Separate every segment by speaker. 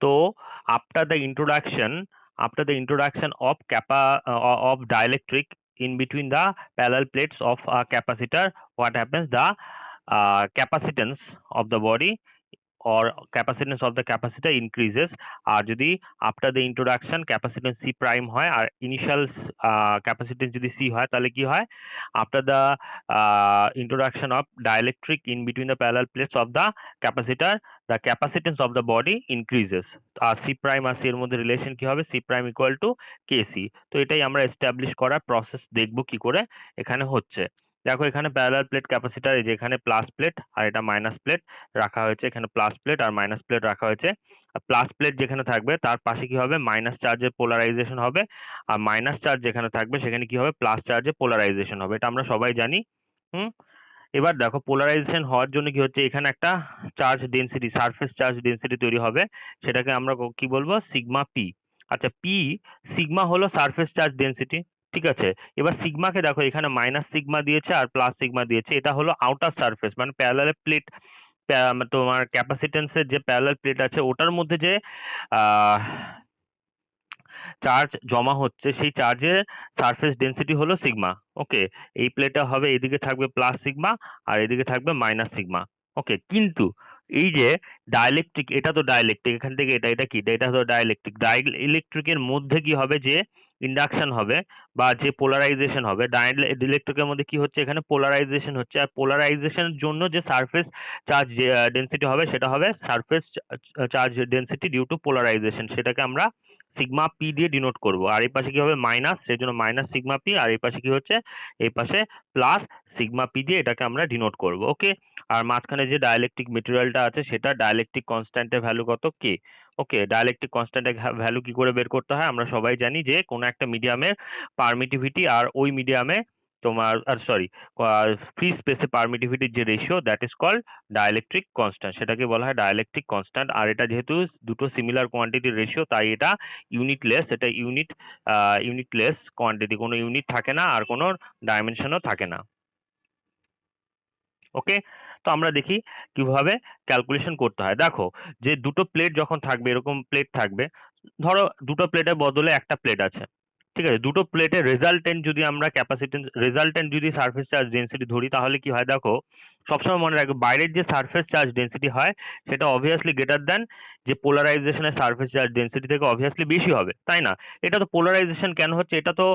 Speaker 1: তো after the introduction of dielectric in between the parallel plates of a capacitor, what happens? The capacitance of the body or capacitance of the capacitor increases. আর যদি after the introduction capacitance C prime হয় আর initial capacitance যদি C হয় তাহলে কি হয়? after the introduction of dielectric in between the parallel plates of the capacitor, the capacitance of the body increases. R C prime R C এর মধ্যে relation কি হবে? C prime equal to KC। তো এটাই আমরা এস্টাবলিশ করার process দেখব কি করে এখানে হচ্ছে। দেখো এখানে প্যারালাল প্লেট ক্যাপাসিটার, এই যে এখানে প্লাস প্লেট আর এটা মাইনাস প্লেট রাখা হয়েছে, এখানে প্লাস প্লেট আর মাইনাস প্লেট রাখা হয়েছে। আর প্লাস প্লেট যেখানে থাকবে তার পাশে কি হবে? মাইনাস চার্জের পোলারাইজেশন হবে, আর মাইনাস চার্জ যেখানে থাকবে সেখানে কি হবে? প্লাস চার্জের পোলারাইজেশন হবে। এটা আমরা সবাই জানি। এবার দেখো পোলারাইজেশন হওয়ার জন্য কি হচ্ছে, এখানে একটা charge density, surface charge density তৈরি হবে, সেটাকে আমরা কি বলবো? Sigma P. আচ্ছা, পি সিগমা হলো সারফেস চার্জ ডেনসিটি, ঠিক আছে। এবার সিগমাকে দেখো এখানে মাইনাস সিগমা দিয়েছে আর প্লাস সিগমা দিয়েছে, এটা হলো আউটার সারফেস মানে প্যারালাল প্লেট, তোমার ক্যাপাসিটেন্সের যে প্যারালাল প্লেট আছে ওটার মধ্যে যে চার্জ জমা হচ্ছে সেই চার্জের সারফেস ডেনসিটি হলো সিগমা। ওকে, এই প্লেটটা হবে, এদিকে থাকবে প্লাস সিগমা আর এদিকে থাকবে মাইনাস সিগমা। ওকে, কিন্তু এই যে ডাইলেকট্রিক, এটা তো ডাইলেকট্রিক, এখান থেকে এটা কি? এটা হলো ডাইলেকট্রিক। ডাইলেকট্রিকের মধ্যে কি হবে? যে ইন্ডাকশন হবে বা যে পোলারাইজেশন হবে, ডাইলেকট্রিকের মধ্যে কি হচ্ছে? এখানে পোলারাইজেশন হচ্ছে, আর পোলারাইজেশনের জন্য যে সারফেস চার্জ ডেনসিটি হবে সেটা হবে surface charge density due to polarisation, সেটাকে আমরা সিগমা পি দিয়ে ডিনোট করব। আর এই পাশে কি হবে? মাইনাস, সেই জন্য মাইনাস সিগমা পি, আর এই পাশে কি হচ্ছে? এই পাশে প্লাস সিগমা পি দিয়ে এটাকে আমরা ডিনোট করব। ওকে, আর মাঝখানে যে ডাইলেকট্রিক মেটেরিয়ালটা আছে সেটা ডাইলেকট্রিক কনস্ট্যান্টের ভ্যালু কত? কে। ওকে, ডাইলেকট্রিক কনস্ট্যান্টের ভ্যালু কি করে বের করতে হয়? আমরা সবাই জানি যে কোনো একটা মিডিয়ামের পারমিটিভিটি আর ওই মিডিয়ামে তোমার ফ্রি স্পেসে পারমিটিভিটির যে ratio, that is called dielectric constant, সেটাকে বলা হয় ডাইলেকট্রিক কনস্ট্যান্ট। আর এটা যেহেতু দুটো সিমিলার কোয়ান্টিটির রেশিও তাই এটা ইউনিটলেস, এটা ইউনিটলেস কোয়ান্টিটি, কোনো ইউনিট থাকে না আর কোনো ডাইমেনশনও থাকে না। ওকে, তো আমরা দেখি কিভাবে ক্যালকুলেশন করতে হয়। দেখো যে দুটো প্লেট যখন থাকবে, এরকম প্লেট থাকবে, ধরো দুটো প্লেটের বদলে একটা প্লেট আছে, ঠিক আছে। দুটো প্লেটের রেজাল্টেন্ট যদি আমরা ক্যাপাসিটেন্স, রেজাল্টেন্ট যদি সারফেস চার্জ ডেনসিটি ধরি তাহলে কি হয়? দেখো সবসময় মনে রাখবে বাইরের যে সারফেস চার্জ ডেনসিটি হয় সেটা অবভিয়াসলি গ্রেটার দ্যান যে পোলারাইজেশনের সারফেস চার্জ ডেনসিটি থেকে অবভিয়াসলি বেশি হবে, তাই না? এটা তো পোলারাইজেশন কেন হচ্ছে? এটা তো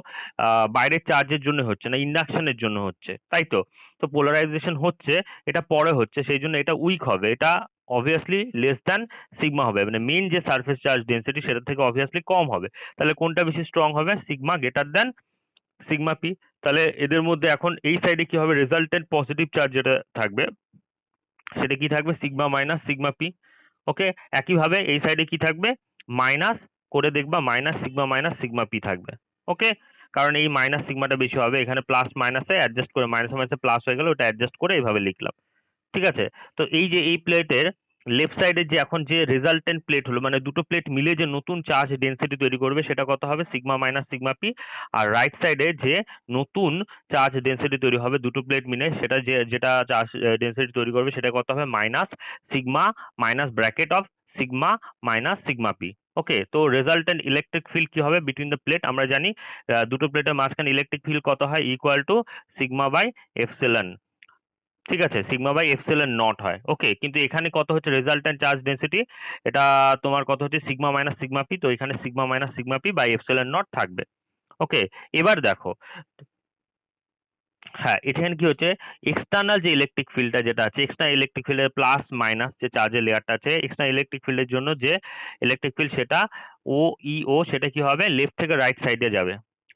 Speaker 1: বাইরের চার্জের জন্য হচ্ছে না, ইন্ডাকশনের জন্য হচ্ছে, তাই তো। তো পোলারাইজেশন হচ্ছে, এটা পরে হচ্ছে, সেই জন্য এটা উইক হবে, এটা অবভিয়াসলি লেস দ্যান সিগমা হবে, মানে মেইন যে সারফেস চার্জ ডেনসিটি সেটা থেকে অবভিয়াসলি কম হবে। তাহলে কোনটা বেশি স্ট্রং হবে? Sigma greater than sigma P. তাহলে এদের মধ্যে এখন এই সাইডে কি হবে? রেজাল্টেন্ট পজিটিভ চার্জ যেটা থাকবে সেটা কি থাকবে? Sigma minus sigma P. Okay, একইভাবে এই সাইডে কি থাকবে? মাইনাস করে দেখবা, মাইনাস সিগমা পি থাকবে। ওকে, কারণ এই মাইনাস সিগমাটা বেশি হবে, এখানে প্লাস মাইনাসে অ্যাডজাস্ট করে, মাইনাসে মাইনাসে প্লাস হয়ে গেল, ওটা অ্যাডজাস্ট করে এইভাবে লিখলাম, ঠিক আছে। তো এই যে এই প্লেটের লেফট সাইডে যে এখন যে রেজাল্টেন্ট প্লেট হলো, মানে দুটো প্লেট মিলে যে নতুন চার্জ ডেনসিটি তৈরি করবে সেটা কত হবে? Sigma minus sigma P. আর রাইট সাইডে যে নতুন চার্জ ডেনসিটি তৈরি হবে দুটো প্লেট মিলে, সেটা যেটা চার্জ ডেনসিটি তৈরি করবে সেটা কত হবে? Minus sigma minus bracket of sigma minus sigma P. Okay, তো রেজাল্টেন্ট ইলেকট্রিক ফিল্ড কি হবে বিটুইন দ্য প্লেট? আমরা জানি দুটো প্লেটের মাঝখানে ইলেকট্রিক ফিল্ড কত হয়? Equal to sigma by epsilon, ঠিক আছে, সিগমা বাই এপসিলন নট হয়। ওকে, কিন্তু এখানে কত হচ্ছে রেজাল্টেন্ট চার্জ ডেনসিটি? এটা তোমার কত হচ্ছে? সিগমা মাইনাস সিগমা পি, তো এখানে sigma minus sigma P by epsilon naught থাকবে। ওকে, এবার দেখো, হ্যাঁ এখানে কি হচ্ছে? এক্সটার্নাল যে ইলেকট্রিক ফিল্ডটা যেটা আছে, এক্সটার্নাল ইলেকট্রিক ফিল্ডের প্লাস মাইনাস যে চার্জের লেয়ারটা আছে, এক্সটার্নাল ইলেকট্রিক ফিল্ডের জন্য যে ইলেকট্রিক ফিল্ড সেটা ও সেটা কি হবে? লেফট থেকে রাইট সাইডে যাবে,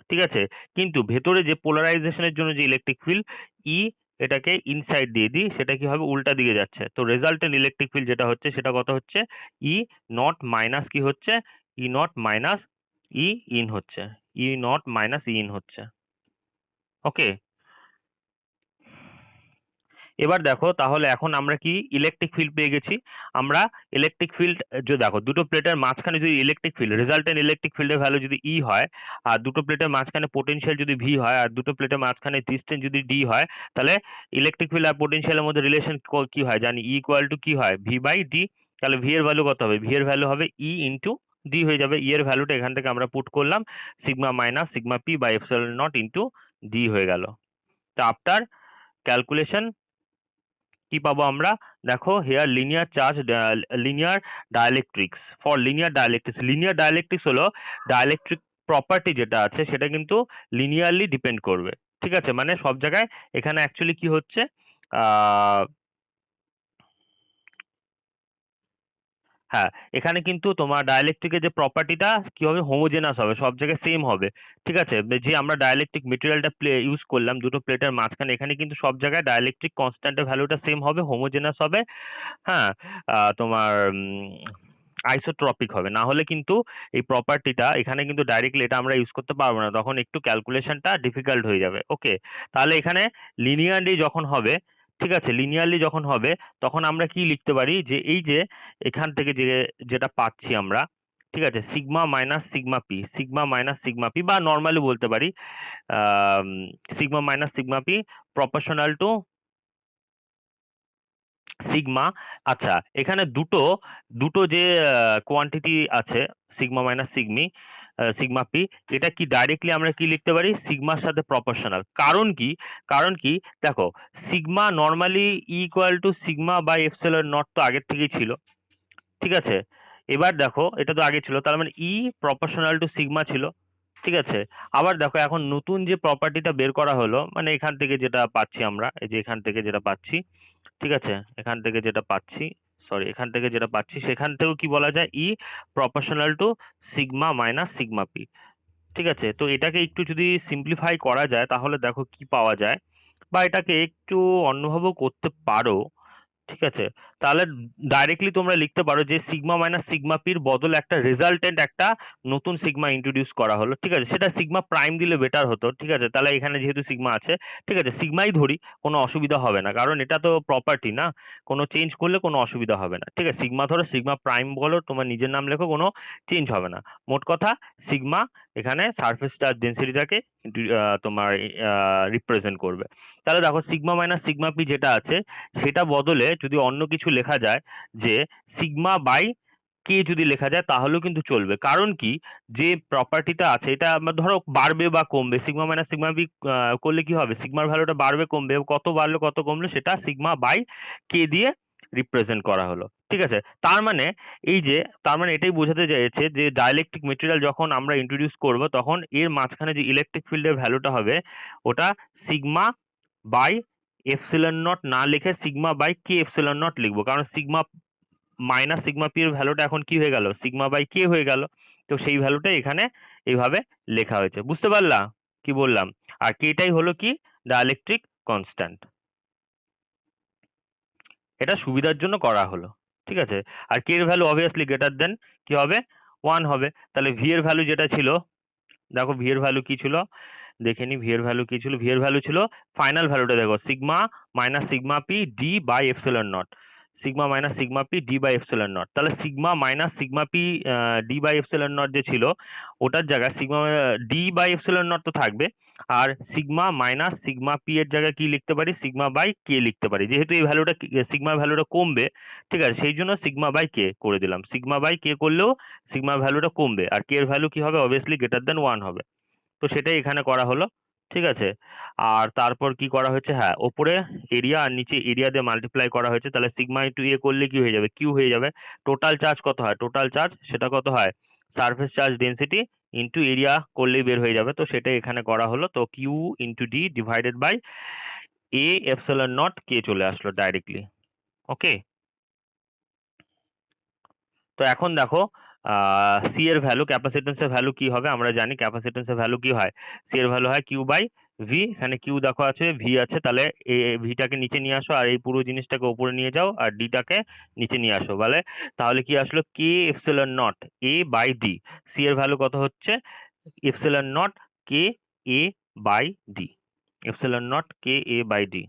Speaker 1: ঠিক আছে। কিন্তু ভেতরে যে পোলারাইজেশনের জন্য যে ইলেকট্রিক ফিল্ড ই, এটাকে ইনসাইড দিয়ে দিই, সেটা কি হবে? উল্টা দিকে যাচ্ছে। তো রেজাল্টেন্ট ইলেকট্রিক ফিল্ড যেটা হচ্ছে সেটা কত হচ্ছে? ই নট মাইনাস কি হচ্ছে? ই নট মাইনাস ই ইন হচ্ছে, ই নট মাইনাস ই ইন হচ্ছে। ওকে, এবার দেখো তাহলে এখন আমরা কি ইলেকট্রিক ফিল্ড পেয়ে গেছি। আমরা ইলেকট্রিক ফিল্ড যে দেখো দুটো প্লেটের মাঝখানে যদি ইলেকট্রিক ফিল্ড, রেজাল্টেন্ট ইলেকট্রিক ফিল্ডের ভ্যালু যদি ই হয়, আর দুটো প্লেটের মাঝখানে পোটেনশিয়াল যদি ভি হয়, আর দুটো প্লেটের মাঝখানে ডিসটেন্স যদি ডি হয়, তাহলে ইলেকট্রিক ফিল্ড আর পোটেনশিয়ালের মধ্যে রিলেশন কি হয় জানি? ই ইকুয়াল টু কি হয়? V by D. তাহলে ভি এর ভ্যালু কত হবে? ভি এর ভ্যালু হবে ই ইন্টু ডি হয়ে যাবে। ই এর ভ্যালুটা এখান থেকে আমরা পুট করলাম sigma minus sigma P by epsilon naught into D হয়ে গেল। তো আফটার ক্যালকুলেশন কি পাবো আমরা? দেখো here linear charge, linear dielectrics, for linear dielectrics হলো ডাইলেকট্রিক প্রপার্টি যেটা আছে সেটা কিন্তু লিনিয়ারলি ডিপেন্ড করবে। ঠিক আছে, মানে সব জায়গায় এখানে অ্যাকচুয়ালি কি হচ্ছে, হ্যাঁ, এখানে কিন্তু তোমার ডাইলেকট্রিকের যে প্রপার্টিটা কি হবে, হোমোজেনাস হবে, সব জায়গায় সেম হবে। ঠিক আছে, যে আমরা ডাইলেকট্রিক মেটেরিয়ালটা ইউজ করলাম দুটো প্লেটের মাঝখানে, এখানে কিন্তু সব জায়গায় ডাইলেকট্রিক কনস্ট্যান্টের ভ্যালুটা সেম হবে, হোমোজেনাস হবে। হ্যাঁ, তোমার আইসোট্রপিক হবে, না হলে কিন্তু এই প্রপার্টিটা এখানে কিন্তু ডাইরেক্টলি এটা আমরা ইউজ করতে পারবো না, তখন একটু ক্যালকুলেশনটা ডিফিকাল্ট হয়ে যাবে। ওকে, তাহলে এখানে লিনিয়ারলি যখন হবে, ঠিক আছে, লিনিয়ারলি যখন হবে তখন আমরা কি লিখতে পারি, যে এই যে এখান থেকে যেটা পাচ্ছি আমরা, ঠিক আছে, সিগমা মাইনাস সিগমা পি বা নর্মালি বলতে পারি sigma minus sigma P proportional to sigma. আচ্ছা, এখানে দুটো দুটো যে কোয়ান্টিটি আছে সিগমা মাইনাস সিগমা পি, এটা কি ডাইরেক্টলি আমরা কি লিখতে পারি, সিগমার সাথে প্রপোর্শনাল। কারণ কি দেখো, sigma normally equal to sigma by epsilon naught তো আগের থেকেই ছিল। ঠিক আছে, এবার দেখো এটা তো আগে ছিল, তার মানে ই প্রপোর্শনাল টু সিগমা ছিল। ঠিক আছে, আবার দেখো এখন নতুন যে প্রপার্টিটা বের করা হলো, মানে এখান থেকে যেটা পাচ্ছি আমরা, এই যে এখান থেকে যেটা পাচ্ছি, ঠিক আছে, এখান থেকে যেটা পাচ্ছি, এখান থেকে যেটা পাচ্ছি সেখান থেকেও কি বলা যায়, E proportional to sigma minus sigma P. ঠিক আছে, তো এটাকে একটু যদি সিম্পলিফাই করা যায় তাহলে দেখো কি পাওয়া যায়, বা এটাকে একটু অন্যভাবেও করতে পারো। ঠিক আছে, তাহলে ডাইরেক্টলি তোমরা লিখতে পারো যে সিগমা মাইনাস সিগমা পির বদলে একটা রেজাল্টেন্ট একটা নতুন সিগমা ইন্ট্রোডিউস করা হলো। ঠিক আছে, সেটা সিগমা প্রাইম দিলে বেটার হতো। ঠিক আছে, তাহলে এখানে যেহেতু সিগমা আছে, ঠিক আছে, সিগমাই ধরি, কোনো অসুবিধা হবে না, কারণ এটা তো প্রপার্টি না, কোনো চেঞ্জ করলে কোনো অসুবিধা হবে না। ঠিক আছে, সিগমা ধরো, সিগমা প্রাইম বলো, তোমার নিজের নাম লেখো, কোনো চেঞ্জ হবে না। মোট কথা সিগমা এখানে সারফেস চার্জ ডেন্সিটিটাকে তোমার রিপ্রেজেন্ট করবে। তাহলে দেখো সিগমা মাইনাস সিগমা পি যেটা আছে সেটা বদলে যদি অন্য কিছু লেখা যায়, যে সিগমা বাই কে যদি লেখা যায় তাহলেও কিন্তু চলবে। কারণ কি, যে প্রপার্টিটা আছে এটা আমরা ধরো বাড়বে বা কমবে, সিগমা মাইনাস সিগমা বি করলে কি হবে, সিগমার ভ্যালুটা বাড়বে কমবে, কত বাড়লো কত কমলো সেটা সিগমা বাই কে দিয়ে রিপ্রেজেন্ট করা হলো। ঠিক আছে, তার মানে এটাই বোঝাতে চাইছে যে ডাইলেকট্রিক মেটেরিয়াল যখন আমরা ইন্ট্রোডিউস করব তখন এর মাঝখানে যে ইলেকট্রিক ফিল্ডের ভ্যালুটা হবে ওটা সিগমা বাই এপসিলন নট না লিখে sigma by K epsilon naught লিখবো, কারণ সিগমা মাইনাস সিগমা পি এর ভ্যালুটা এখন কি হয়ে গেল, সিগমা বাই কে হয়ে গেল। তো সেই ভ্যালুটা এখানে এইভাবে লেখা হয়েছে, বুঝতে পারলা কি বললাম? আর কেটাই হলো কি, ডাইলেকট্রিক কনস্ট্যান্ট, এটা সুবিধার জন্য করা হলো। ঠিক আছে, আর কে এর ভ্যালু অবভিয়াসলি গ্রেটার দেন কি হবে, 1 হবে। তাহলে ভি এর ভ্যালু যেটা ছিল, দেখো ভি এর ভ্যালু কি ছিল, দেখে নি ভি এর ভ্যালু কি ছিল, ভি এর ভ্যালু ছিল ফাইনাল ভ্যালুটা দেখো sigma minus sigma P D by epsilon naught, sigma minus sigma P D by epsilon naught. তাহলে sigma minus sigma P D by epsilon naught যে ছিল ওটার জায়গায় sigma D by epsilon naught তো থাকবে, আর সিগমা মাইনাস সিগমা পি এর জায়গায় কি লিখতে পারি, সিগমা বাই কে লিখতে পারি, যেহেতু এই ভ্যালুটা সিগমা ভ্যালুটা কমবে। ঠিক আছে, সেই জন্য সিগমা বাই কে করে দিলাম, সিগমা বাই কে করলেও সিগমা ভ্যালুটা কমবে, আর কে এর ভ্যালু কি হবে, অবভিয়াসলি গ্রেটার দেন 1 হবে। তো সেটাই এখানে করা হলো। ঠিক আছে, আর তারপর কি করা হয়েছে, হ্যাঁ, ওপরে এরিয়া আর নিচে এরিয়া দিয়ে মাল্টিপ্লাই করা হয়েছে, তাহলে সিগমা ইন্টু এ করলে কি হয়ে যাবে, কিউ হয়ে যাবে। টোটাল চার্জ কত হয়, টোটাল চার্জ সেটা কত হয়, surface charge density into area করলেই বের হয়ে যাবে। তো সেটাই এখানে করা হলো, তো Q into D divided by A epsilon naught কে চলে আসলো ডাইরেক্টলি। ওকে, তো এখন দেখো সি এর ভ্যালু, ক্যাপাসিটেন্সের ভ্যালু কি হবে, আমরা জানি ক্যাপাসিটেন্সের ভ্যালু কি হয়, সি এর ভ্যালু হয় কিউ বাই ভি। এখানে কিউ দেখো আছে, ভি আছে, তাহলে ভিটাকে নিচে নিয়ে আসো আর এই পুরো জিনিসটাকে উপরে নিয়ে যাও আর ডিটাকে নিচে নিয়ে আসো, বলে তাহলে কি আসলো, K epsilon naught A by D. C এর ভ্যালু কত হচ্ছে, epsilon naught K A by D, epsilon naught K A by D.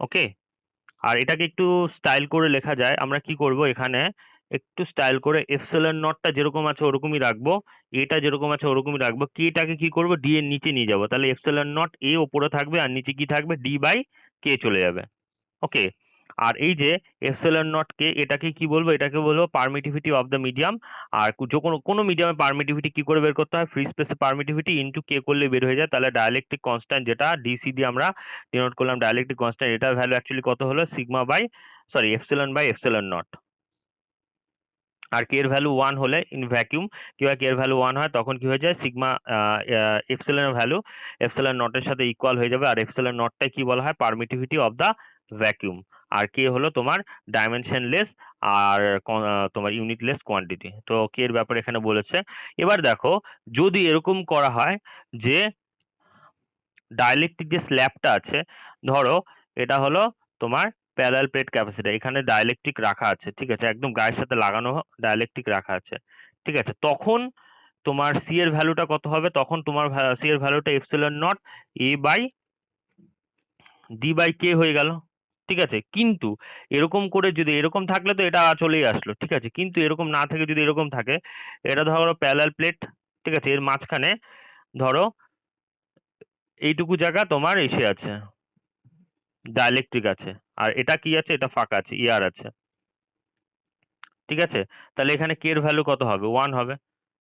Speaker 1: Okay, আর এটাকে একটু স্টাইল করে লেখা যায়, আমরা কি করব এখানে একটু স্টাইল করে এপসিলন নটটা যেরকম আছে ওরকমই রাখবো, এটা যেরকম আছে ওরকমই রাখবো, কেটাকে কি করব ডি এর নিচে নিয়ে যাব, তাহলে এপসিলন নট এ ওপরে থাকবে আর নিচে কি থাকবে, ডি বাই কে চলে যাবে। ওকে। আর এই যে এপসিলন নট কে, এটাকে কি বলবো, এটাকে বলবো পারমিটিভিটি অফ দ্য মিডিয়াম। আর কোনো মিডিয়ামে পারমিটিভিটি কি করে বের করতে হয়, ফ্রি স্পেসে পারমিটিভিটি ইনটু কে করলে বের হয়ে যায়। তাহলে ডাইলেকট্রিক কনস্ট্যান্ট যেটা ডিসি দিয়ে আমরা ডিনোট করলাম, ডাইলেকট্রিক কনস্ট্যান্ট, এটার ভ্যালু অ্যাকচুয়ালি কত হলো, sigma by epsilon by epsilon naught. আর কে এর ভ্যালু 1 হলে ইন ভ্যাকিউম কি হয়, কে এর ভ্যালু 1 হয় তখন কি হয়ে যায়, সিগমা এপসিলনের ভ্যালু এপসিলন নটের সাথে ইকুয়াল হয়ে যাবে। আর এপসিলন নটটাই কি বলা হয়, পারমিটিভিটি অফ দ্য ভ্যাকিউম। আর কে হলো তোমার ডাইমেনশনলেস আর তোমার ইউনিটলেস কোয়ান্টিটি। তো কে এর ব্যাপারে এখানে বলেছে। এবার দেখো, যদি এরকম করা হয় যে ডাইলেকট্রিক যে স্ল্যাবটা আছে, ধরো এটা হলো তোমার প্যারালাল প্লেট ক্যাপাসিটর, এখানে ডাইলেকট্রিক রাখা আছে, ঠিক আছে, একদম গায়ের সাথে লাগানো ডাইলেকট্রিক রাখা আছে, ঠিক আছে, তখন তোমার সি এর ভ্যালুটা কত হবে, তখন তোমার সি এর ভ্যালুটা epsilon naught A by D by K হয়ে গেল, ঠিক আছে। কিন্তু এরকম করে যদি এরকম থাকলে তো এটা চলেই আসলো, ঠিক আছে, কিন্তু এরকম না থেকে যদি এরকম থাকে, এটা ধরো প্যারালাল প্লেট, ঠিক আছে, এর মাঝখানে ধরো এইটুকু জায়গা তোমার এসে আছে, ডাইলেকট্রিক আছে, আর এটা কি আছে, এটা ফাঁকা আছে, ইয়ার আছে, ঠিক আছে। তাহলে এখানে কে এর ভ্যালু কত হবে, 1 হবে।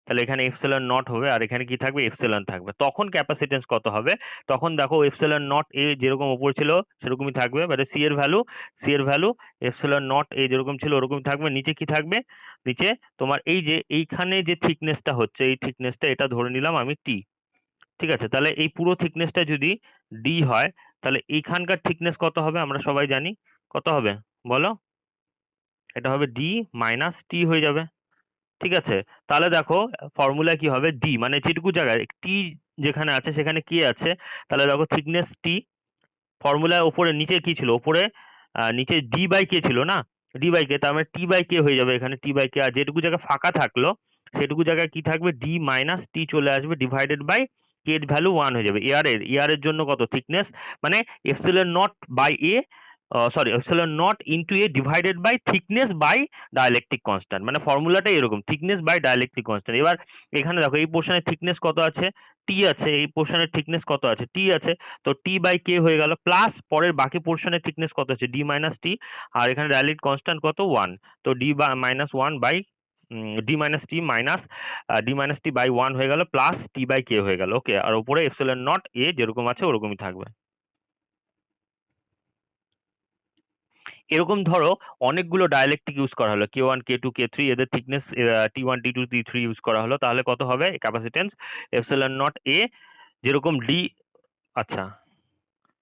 Speaker 1: তাহলে এখানে এপসিলন নট হবে, আর এখানে কি থাকবে, এপসিলন থাকবে। তখন ক্যাপাসিটেন্স কত হবে, তখন দেখো এপসিলন নট এ যেরকম উপর ছিল সেরকমই থাকবে, মানে সি এর ভ্যালু এপসিলন নট এ যেরকম ছিল ওরকমই থাকবে। নিচে কি থাকবে, নিচে তোমার এই যে এইখানে যে থিকনেসটা হচ্ছে, এই থিকনেসটা এটা ধরে নিলাম আমি টি, ঠিক আছে। তাহলে এই পুরো থিকনেসটা যদি ডি হয়, তাহলে এইখানকার থিকনেস কত হবে, আমরা সবাই জানি কত হবে, বলো, এটা হবে ডি মাইনাস টি হয়ে যাবে, ঠিক আছে। তাহলে দেখো ফর্মুলা কি হবে, ডি মানে যেটুকু জায়গায় টি যেখানে আছে সেখানে কি আছে, তাহলে দেখো থিকনেস টি, ফর্মুলার উপরে নিচে কি ছিল, উপরে নিচে ডি বাই কে ছিল না, ডি বাই কে, তার মানে টি বাই কে হয়ে যাবে এখানে, টি বাই কে। আর যেটুকু জায়গা ফাঁকা থাকলো সেটুকু জায়গায় কি থাকবে, ডি মাইনাস টি চলে আসবে, ডিভাইডেড বাই কে এর ভ্যালু 1 হয়ে যাবে। এয়ারের জন্য কত থিকনেস, মানে epsilon naught by A, epsilon naught into A divided by thickness by dielectric constant, মানে ফর্মুলাটা এরকম, থিকনেস বাই ডাইলেকট্রিক কনস্ট্যান্ট। এবার এখানে দেখো এই পোর্শনের থিকনেস কত আছে, টি আছে, এই পোর্শনের থিকনেস কত আছে, টি আছে, তো টি বাই কে হয়ে গেল, প্লাস পরের বাকি পোর্শনের থিকনেস কত আছে, ডি মাইনাস টি, আর এখানে ডাইলেকট্রিক কনস্ট্যান্ট কত, 1, তো D minus 1 by D minus T by 1 হয়ে গেল, প্লাস টি বাই কে হয়ে গেল, ওকে। আর উপরে এপসিলন নট এ যেরকম আছে ওরকমই থাকবে। এরকম ধরো অনেকগুলো ডাইলেকট্রিক ইউজ করা হলো, K one K two K three, এদের thickness T one T two T three use করা হলো, তাহলে কত হবে ক্যাপাসিটেন্স, এপসিলন নট এ যেরকম ডি, আচ্ছা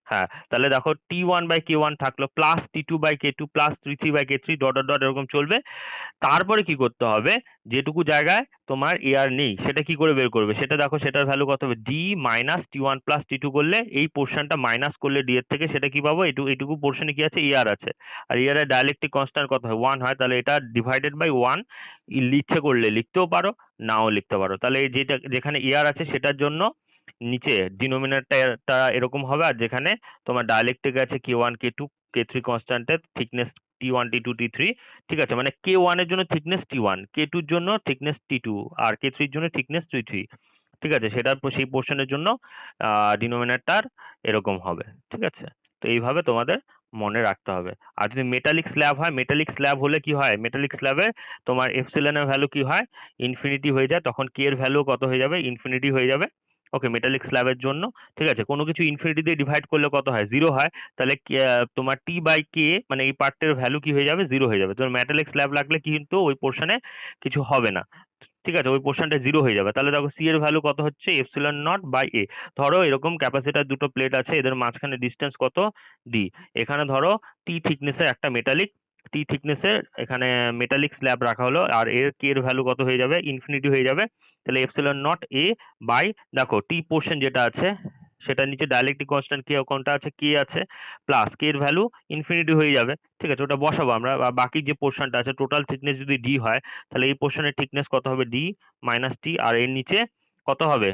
Speaker 1: হ্যাঁ, তাহলে দেখো T one by K one থাকলো, plus T two by K two, plus T three by K three, dot dot dot এরকম চলবে। তারপরে কি করতে হবে, যেটুকু জায়গায় তোমার এয়ার নেই সেটা কি করে বের করবে, সেটা দেখো, সেটার ভ্যালু কত হবে, D minus T one plus T two করলে এই পোর্শনটা মাইনাস করলে ডি এর থেকে সেটা কি পাবো, এইটুকু পোর্শনে কি আছে, এয়ার আছে, আর এয়ারের ডাইলেকট্রিক কনস্ট্যান্ট কত হয়, 1 হয়, তাহলে এটা ডিভাইডেড বাই 1, ইচ্ছে করলে লিখতেও পারো নাও লিখতে পারো। তাহলে এই যেটা যেখানে এয়ার আছে সেটার জন্য নিচে ডিনোমিনেটরটা এরকম হবে, আর যেখানে তোমার ডাইলেকট্রিক আছে K one K two K three কনস্ট্যান্টের thickness T one T two T three, ঠিক আছে, মানে কে ওয়ানের জন্য থিকনেস টি ওয়ান, কে টুর জন্য থিকনেস টি টু, আর কে থ্রির জন্য থিকনেস টি থ্রি, ঠিক আছে, সেটার সেই পোর্শনের জন্য ডিনোমিনেটর এরকম হবে, ঠিক আছে। তো এইভাবে তোমাদের মনে রাখতে হবে। আর যদি মেটালিক স্ল্যাব হয়, মেটালিক স্ল্যাব হলে কি হয়, মেটালিক স্ল্যাবে তোমার এপসিলনের ভ্যালু কি হয়, ইনফিনিটি হয়ে যায়, তখন কে এর ভ্যালু কত হয়ে যাবে, ইনফিনিটি হয়ে যাবে, ওকে, মেটালিক স্ল্যাবের জন্য, ঠিক আছে। কোনো কিছু ইনফিনিটি দিয়ে ডিভাইড করলে কত হয়, 0 হয়, তাহলে তোমার টি বাই কে মানে এই পার্টের ভ্যালু কি হয়ে যাবে, 0 হয়ে যাবে। তোমার মেটালিক স্ল্যাব লাগলে কিন্তু ওই পোর্শনে কিছু হবে না, ঠিক আছে, ওই পোর্শনটা 0 হয়ে যাবে। তাহলে দেখো সি এর ভ্যালু কত হচ্ছে, এপসিলন নট বাই এ। ধরো এরকম ক্যাপাসিটার দুটো প্লেট আছে, এদের মাঝখানে ডিস্টেন্স কত, ডি। এখানে ধরো টি থিকনেসের একটা মেটালিক, টি থিকনেসের এখানে মেটালিক স্ল্যাব রাখা হলো, আর এর কে এর ভ্যালু কত হয়ে যাবে, ইনফিনিটি হয়ে যাবে। তাহলে এপসিলন নট এ বাই, দেখো টি পোর্শন যেটা আছে সেটা নিচে ডাইলেকট্রিক কনস্ট্যান্ট কে কোনটা আছে, কে আছে, প্লাস কে এর ভ্যালু ইনফিনিটি হয়ে যাবে, ঠিক আছে, ওটা বসাবো আমরা। বাকি যে পোর্শনটা আছে টোটাল থিকনেস যদি ডি হয়, তাহলে এই পোর্শনের থিকনেস কত হবে, ডি মাইনাস টি, আর এর নিচে কত হবে,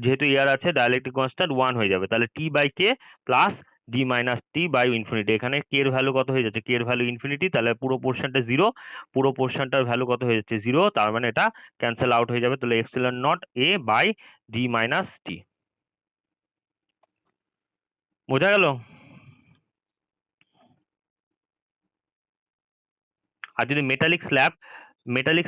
Speaker 1: যেহেতু এয়ার আছে ডাইলেকট্রিক কনস্ট্যান্ট 1 হয়ে যাবে, তাহলে T by K plus D minus T by infinity. এখানে কে এর ভ্যালু কত হয়ে যাচ্ছে, কে এর ভ্যালু ইনফিনিটি, তাহলে পুরো পোর্শনটা 0, পুরো পোর্শনটার ভ্যালু কত হয়ে যাচ্ছে, 0, তার মানে এটা ক্যান্সেল আউট হয়ে যাবে। তাহলে epsilon naught A by D minus T, বোঝা গেল? আর যদি মেটালিক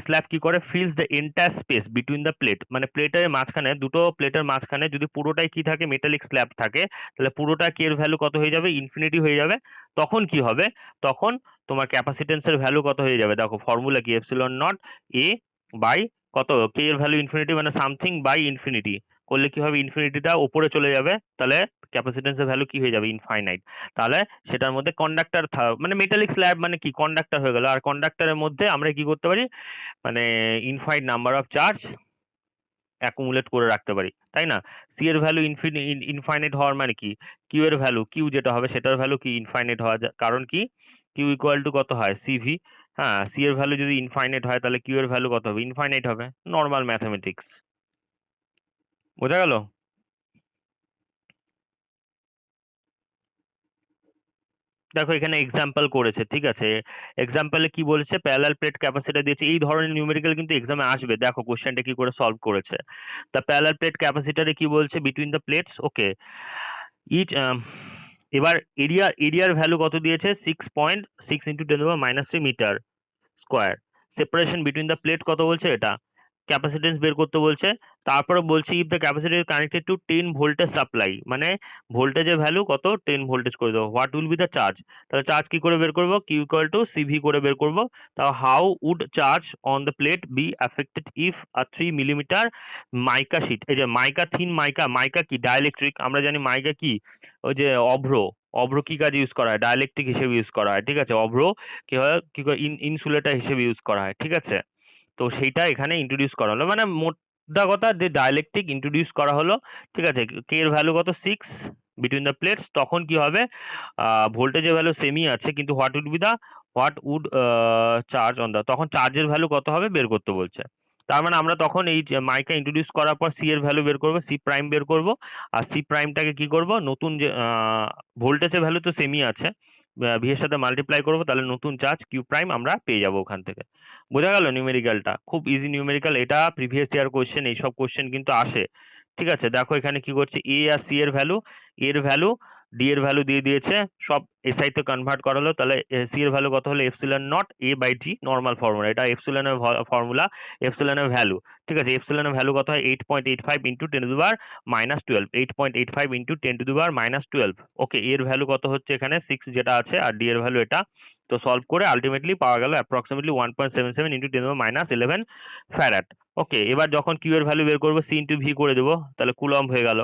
Speaker 1: স্ল্যাব কি করে, fills the entire space between the plate, মানে প্লেটের মাঝখানে, দুটো প্লেটের মাঝখানে যদি পুরোটাই কি থাকে, মেটালিক স্ল্যাব থাকে, তাহলে পুরোটা কে এর ভ্যালু কত হয়ে যাবে, ইনফিনিটি হয়ে যাবে। তখন কি হবে, তখন তোমার ক্যাপাসিটেন্সের ভ্যালু কত হয়ে যাবে, দেখো ফর্মুলা কি, এপসিলন নট এ বাই কত, কে এর ভ্যালু ইনফিনিটি মানে সামথিং বাই ইনফিনিটি করলে কি হবে, ইনফিনিটিটা উপরে চলে যাবে, তাহলে ক্যাপাসিটেন্সের ভ্যালু কি হয়ে যাবে, ইনফাইনাইট। তাহলে সেটার মধ্যে কন্ডাক্টর মানে মেটালিক স্ল্যাব মানে কি, কন্ডাক্টর হয়ে গেল। আর কন্ডাক্টরের মধ্যে আমরা কি করতে পারি, মানে infinite number of charge accumulate করে রাখতে পারি, তাই না। সি এর ভ্যালু ইনফাইনাইট হওয়ার মানে কি, কিউ এর ভ্যালু, কিউ যেটা হবে সেটার ভ্যালু কি ইনফাইনাইট হওয়া যায়, কারণ কি কিউ ইকুয়াল টু কত হয়, সিভি। হ্যাঁ, সি এর ভ্যালু যদি ইনফাইনাইট হয় তাহলে কিউ এর ভ্যালু কত হবে, ইনফাইনাইট হবে। নর্মাল ম্যাথমেটিক্স, বোঝা গেল। দেখো এখানে এক্সাম্পল করেছে, ঠিক আছে। এক্সাম্পলে কি বলেছে, প্যারালাল প্লেট ক্যাপাসিটর দিয়েছে। এই ধরনের নিউমেরিক্যাল কিন্তু এক্সামে আসবে, দেখো কোশ্চেনটা কি করে সলভ করেছে। তা প্যারালাল প্লেট ক্যাপাসিটরে কি বলছে, between the plates, okay, each এবার এরিয়ার ভ্যালু কত দিয়েছে, 6.6 × 10⁻³ metre square. Separation between the plate কত বলছে, এটা ক্যাপাসিটেন্স বের করতে বলছে। তারপরে বলছে if the capacity is connected to 10 voltage supply, মানে ভোল্টেজের ভ্যালু কত, 10 ভোল্টেজ করে দেবো, what will be the charge. তাহলে চার্জ কি করে বের করবো, কিউ ইকুয়াল টু সিভি করে বের করবো। তাও how would charge on the plate be affected if a 3 millimetre mica sheet, এই যে মাইকা, থিন মাইকা, মাইকা কি ডাইলেকট্রিক, আমরা জানি মাইকা কি, ওই যে অভ্র, অভ্র কি কাজে ইউজ করা হয়, ডাইলেকট্রিক হিসেবে ইউজ করা হয়, ঠিক আছে। অভ্র কি হয়, কি করে ইনসুলেটর হিসেবে ইউজ করা হয়, ঠিক আছে। তো সেইটা এখানে ইন্ট্রোডিউস করা হলো, মানে মোদ্দা কথা যে ডাইলেকট্রিক ইন্ট্রোডিউস করা হলো, ঠিক আছে। কে এর ভ্যালু কত, 6 বিটুইন দ্য প্লেটস, তখন কি হবে, ভোল্টেজের ভ্যালু সেমই আছে, কিন্তু what would charge on the, তখন চার্জের ভ্যালু কত হবে বের করতে বলছে। তার মানে আমরা তখন এই মাইকা ইন্ট্রোডিউস করার পর সি এর ভ্যালু বের করবো, সি প্রাইম বের করবো। আর সি প্রাইমটাকে কি করব, নতুন যে ভোল্টেজের ভ্যালু তো সেমই আছে, ভি এর সাথে মাল্টিপ্লাই করবো, তাহলে নতুন চার্জ কিউ প্রাইম আমরা পেয়ে যাবো ওখান থেকে। বোঝা গেল নিউমেরিক্যালটা, খুব ইজি নিউমেরিক্যাল, এটা প্রিভিয়াস ইয়ার কোশ্চেন, এইসব কোশ্চেন কিন্তু আসে, ঠিক আছে। দেখো এখানে কি করছে, এ আর সি এর ভ্যালু, এর ভ্যালু, ডি এর ভ্যালু দিয়ে দিয়েছে, সব এসআই তে কনভার্ট করা হলো। তাহলে সি এর ভ্যালু কত হলো, epsilon naught A by T, normal formula, এটা এপসিলনের ফর্মুলা, এপসিলনের ভ্যালু, ঠিক আছে। এপসিলনের ভ্যালু কত হয়, 8.85 ইন্টু 10⁻⁻12, 8.85 ইন্টু 10⁻12। ওকে, এর ভ্যালু কত হচ্ছে এখানে 6 যেটা আছে, আর ডি এর ভ্যালু এটা। তো সলভ করে আলটিমেটলি পাওয়া গেল অ্যাপ্রক্সিমেটলি 1.77 ইন্টু 10⁻11 ফ্যারাড। ওকে, এবার যখন কিউ এর ভ্যালু বের করবো, সি ইন্টু ভি করে দেবো, তাহলে কুলম্ব হয়ে গেল।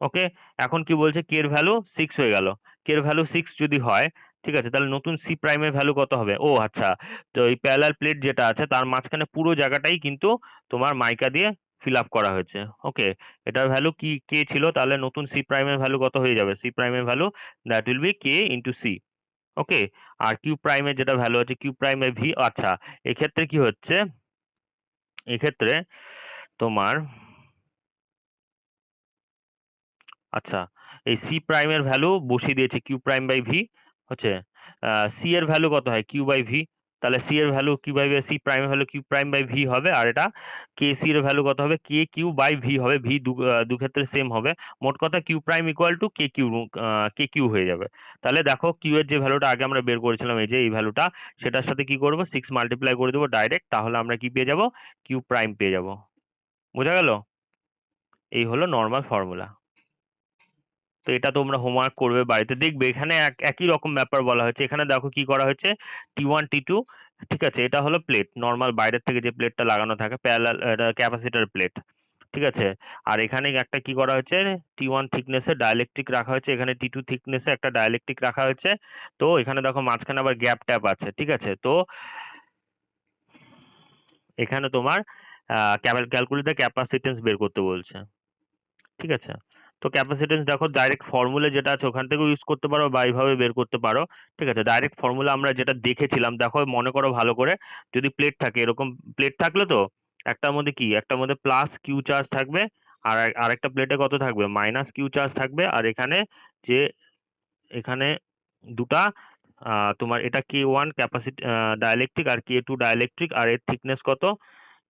Speaker 1: ওকে, এখন কি বলছে, কে এর ভ্যালু 6 হয়ে গেল। কে এর ভ্যালু 6 যদি হয়, ঠিক আছে, তাহলে নতুন সি প্রাইমের ভ্যালু কত হবে, ও আচ্ছা, তো এই প্যারালাল প্লেট যেটা আছে তার মাঝখানে পুরো জায়গাটাই কিন্তু তোমার মাইকা দিয়ে ফিল আপ করা হয়েছে। ওকে, এটার ভ্যালু কি কে ছিল, তাহলে নতুন সি প্রাইমের ভ্যালু কত হয়ে যাবে, সি প্রাইমের value that will be K into C. Okay, আর কিউ প্রাইমের যেটা ভ্যালু আছে, কিউ প্রাইমের ভি, আচ্ছা, এক্ষেত্রে কি হচ্ছে, এক্ষেত্রে তোমার, আচ্ছা, এই সি প্রাইমের ভ্যালু বসিয়ে দিয়েছে, কিউ প্রাইম বাই ভি হচ্ছে, সি এর ভ্যালু কত হয়, কিউ বাই ভি, তাহলে সি এর ভ্যালু কিউ বাই সি প্রাইমের value Q prime by V হবে, আর এটা কে সি এর ভ্যালু কত হবে, কে কিউ বাই ভি হবে, ভি দু ক্ষেত্রে সেম হবে। মোট কথা Q prime equal to K Q হয়ে যাবে। তাহলে দেখো কিউ এর যে ভ্যালুটা আগে আমরা বের করেছিলাম, এই যে এই ভ্যালুটা, সেটার সাথে কি করব, 6 মাল্টিপ্লাই করে দেবো ডাইরেক্ট, তাহলে আমরা কি পেয়ে যাব, কিউ প্রাইম পেয়ে যাব। বোঝা গেল, এই হলো নর্মাল ফর্মুলা। তো এটা তোমরা হোমওয়ার্ক করবে, বাড়িতে দেখবে, এখানে একই রকম ব্যাপার বলা হয়েছে। এখানে দেখো কি করা হয়েছে, T1 T2, ঠিক আছে, এটা হলো প্লেট, নর্মাল বাইরের থেকে যে প্লেটটা লাগানো থাকে, প্যারালাল, এটা ক্যাপাসিটর প্লেট, ঠিক আছে। আর এখানে একটা কি করা হয়েছে, T1 থিকনেসে ডাইলেকট্রিক রাখা হয়েছে, এখানে T2 থিকনেসে একটা ডাইলেকট্রিক রাখা হয়েছে। তো এখানে দেখো মাঝখানে আবার গ্যাপ ট্যাপ আছে, ঠিক আছে। তো এখানে তোমার ক্যালকুলেট দ্য ক্যাপাসিটেন্স বের করতে বলছে, ঠিক আছে। তো ক্যাপাসিটেন্স দেখো ডাইরেক্ট ফর্মুলা যেটা আছে ওখান থেকেও ইউজ করতে পারো, বা এইভাবে বের করতে পারো, ঠিক আছে। ডাইরেক্ট ফর্মুলা আমরা যেটা দেখেছিলাম, দেখো মনে করো ভালো করে, যদি প্লেট থাকে, এরকম প্লেট থাকলে তো একটার মধ্যে কি, একটার মধ্যে প্লাস কিউ চার্জ থাকবে, আর আরেকটা প্লেটে কত থাকবে, মাইনাস কিউ চার্জ থাকবে, আর এখানে যে, এখানে দুটা তোমার এটা K1 ক্যাপাসিটি ডাইলেকট্রিক, আর K2 ডাইলেকট্রিক, আর এর থিকনেস কত,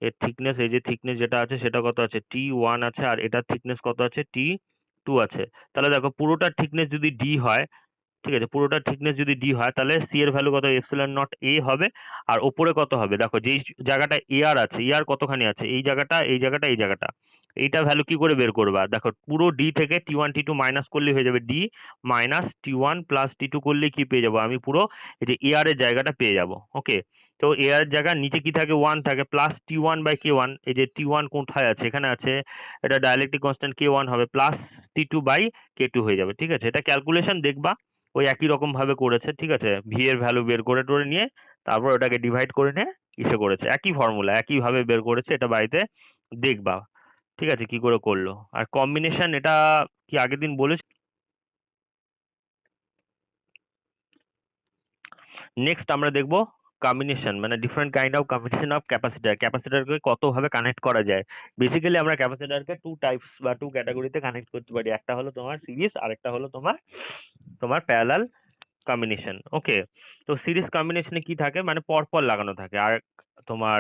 Speaker 1: এর থিকনেস, এই যে থিকনেস যেটা আছে সেটা কত আছে, T1 আছে, আর এটার থিকনেস কত আছে, T2 আছে। তাহলে দেখো পুরোটার থিকনেস যদি D হয়, ঠিক আছে, পুরোটা থিকনেস যদি ডি হয় তাহলে সি এর ভ্যালু কত, এপসিলন নট এ হবে। আর ওপরে কত হবে, দেখো যেই জায়গাটা এআর আছে, এআর কতখানি আছে, এই জায়গাটা এই জায়গাটা এই জায়গাটা, এইটা ভ্যালু কি করে বের করবা, দেখো পুরো ডি থেকে T1 T2 মাইনাস করলে হয়ে যাবে D minus T1 plus T2 করলে কি পেয়ে যাবো আমি, পুরো এই যে এআর এর জায়গাটা পেয়ে যাবো। ওকে, তো এআর এর জায়গার নিচে কি থাকে, 1 থাকে, প্লাস T1/K1, এই যে T1 কোথায় আছে, এখানে আছে, এটা ডাইলেকট্রিক কনস্ট্যান্ট K1 হবে, প্লাস T2/K2 হয়ে যাবে। ঠিক আছে, এটা ক্যালকুলেশন দেখবা ওই একই রকম ভাবে করেছে। ঠিক আছে, ভি এর ভ্যালু বের করে টোরে নিয়ে তারপর ওটাকে ডিভাইড করে নিয়ে ইসে করেছে, একই ফর্মুলা একইভাবে বের করেছে, এটা বাড়িতে দেখবা। ঠিক আছে, কি করে করলো। আর কম্বিনেশন এটা কি আগের দিন বলেছি। নেক্সট আমরা দেখব কম্বিনেশন, মানে different kind of combination of capacitor, ক্যাপাসিটারকে কতভাবে কানেক্ট করা যায়। বেসিক্যালি আমরা ক্যাপাসিটারকে টু টাইপস বা টু ক্যাটাগরিতে কানেক্ট করতে পারি, একটা হলো তোমার সিরিজ আর একটা হলো তোমার তোমার প্যারালাল কম্বিনেশন। ওকে, তো সিরিজ কম্বিনেশনে কি থাকে, মানে পরপর লাগানো থাকে, আর তোমার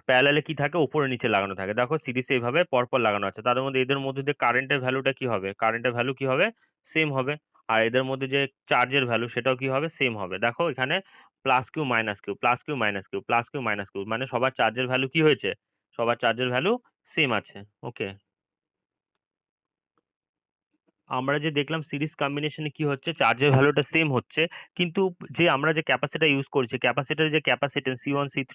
Speaker 1: প্যারালালে কি থাকে, উপরে নিচে লাগানো থাকে। দেখো সিরিজে এইভাবে পরপর লাগানো আছে, তাদের মধ্যে এদের মধ্যে যে কারেন্টের ভ্যালুটা কি হবে, কারেন্টের ভ্যালু কি হবে, সেম হবে। আর এদের মধ্যে যে চার্জের ভ্যালু সেটাও কি হবে, সেম হবে। দেখো এখানে plus Q minus Q, plus Q minus Q, plus Q minus Q, মানে সবার চার্জের ভ্যালু কি হয়েছে, সবার চার্জের ভ্যালু সেম আছে। ওকে, আমরা যে দেখলাম সিরিজ কম্বিনেশনে কি হচ্ছে, চার্জের ভ্যালুটা সেম হচ্ছে, কিন্তু যে আমরা যে ক্যাপাসিটার ইউজ করছি, ক্যাপাসিটারের যে ক্যাপাসিটেন্স C1 C3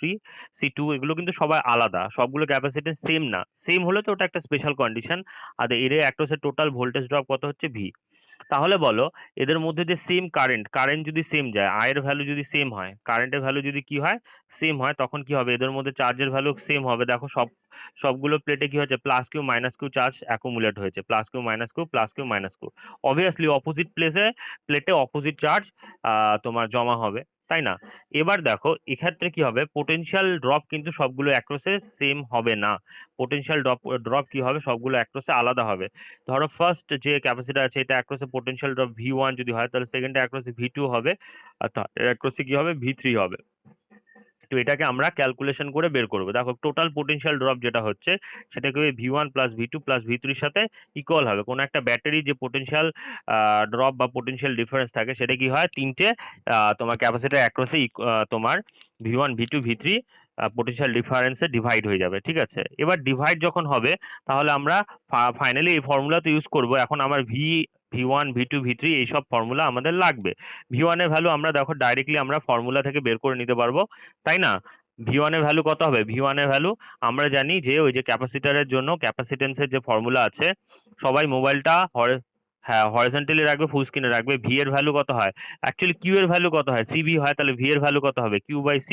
Speaker 1: C2 এগুলো কিন্তু সবাই আলাদা, সবগুলো ক্যাপাসিটেন্স সেম না। সেম হলে তো ওটা একটা স্পেশাল কন্ডিশন। আর এর অ্যাক্রসের টোটাল ভোল্টেজ ড্রপ কত হচ্ছে, ভি। তাহলে বলো এদের মধ্যে যে সেম কারেন্ট, কারেন্ট যদি সেম যায়, আয়ের ভ্যালু যদি সেম হয়, কারেন্টের ভ্যালু যদি কি হয়, সেম হয়, তখন কি হবে, এদের মধ্যে চার্জের ভ্যালু সেম হবে। দেখো সবগুলো প্লেটে কি হচ্ছে, plus Q minus Q charge accumulate হয়েছে, plus Q minus Q, plus Q minus Q. Obviously opposite প্লেটে অপোজিট চার্জ তোমার জমা হবে, তাই না। এবার দেখো এক্ষেত্রে কি হবে, পোটেনশিয়াল ড্রপ কিন্তু সবগুলো অ্যাক্রসে সেম হবে না। পোটেনশিয়াল ড্রপ ড্রপ কি হবে, সবগুলো অ্যাক্রসে আলাদা হবে। ধরো ফার্স্ট যে ক্যাপাসিটার আছে এটা অ্যাক্রসে পোটেনশিয়াল ড্রপ V1 যদি হয়, তাহলে সেকেন্ডে অ্যাক্রসে V2 হবে, আর থার্ড অ্যাক্রসে কি হবে, V3 হবে। তো এটাকে আমরা ক্যালকুলেশন করে বের করবো। দেখো টোটাল পোটেনশিয়াল ড্রপ যেটা হচ্ছে সেটাকে V1 plus V2 plus V3 সাথে ইকুয়াল হবে। কোনো একটা ব্যাটারি যে পোটেনশিয়াল ড্রপ বা পোটেনশিয়াল ডিফারেন্স থাকে সেটা কি হয়, তিনটে তোমার ক্যাপাসিটার অ্যাক্রসে তোমার V1 V2 V3 potential ডিফারেন্সে divide হয়ে যাবে। ঠিক আছে, এবার ডিভাইড যখন হবে তাহলে আমরা ফাইনালি এই ফর্মুলা তো ইউজ করবো। এখন আমার V1 V2 V3 এইসব ফর্মুলা আমাদের লাগবে। V1 এর ভ্যালু আমরা দেখো ডাইরেক্টলি আমরা ফর্মুলা থেকে বের করে নিতে পারবো, তাই না। V1 এর ভ্যালু কত হবে, V1 এর ভ্যালু আমরা জানি যে ওই যে ক্যাপাসিটারের জন্য ক্যাপাসিটেন্সের যে ফর্মুলা আছে, সবাই মোবাইলটা হ্যাঁ হরিজন্টালি রাখবে, ফুল স্ক্রিনে রাখবে। ভি এর ভ্যালু কত হয়, অ্যাকচুয়ালি কিউ এর ভ্যালু কত হয়, সিভি হয়, তাহলে ভি এর ভ্যালু কত হবে, Q/C।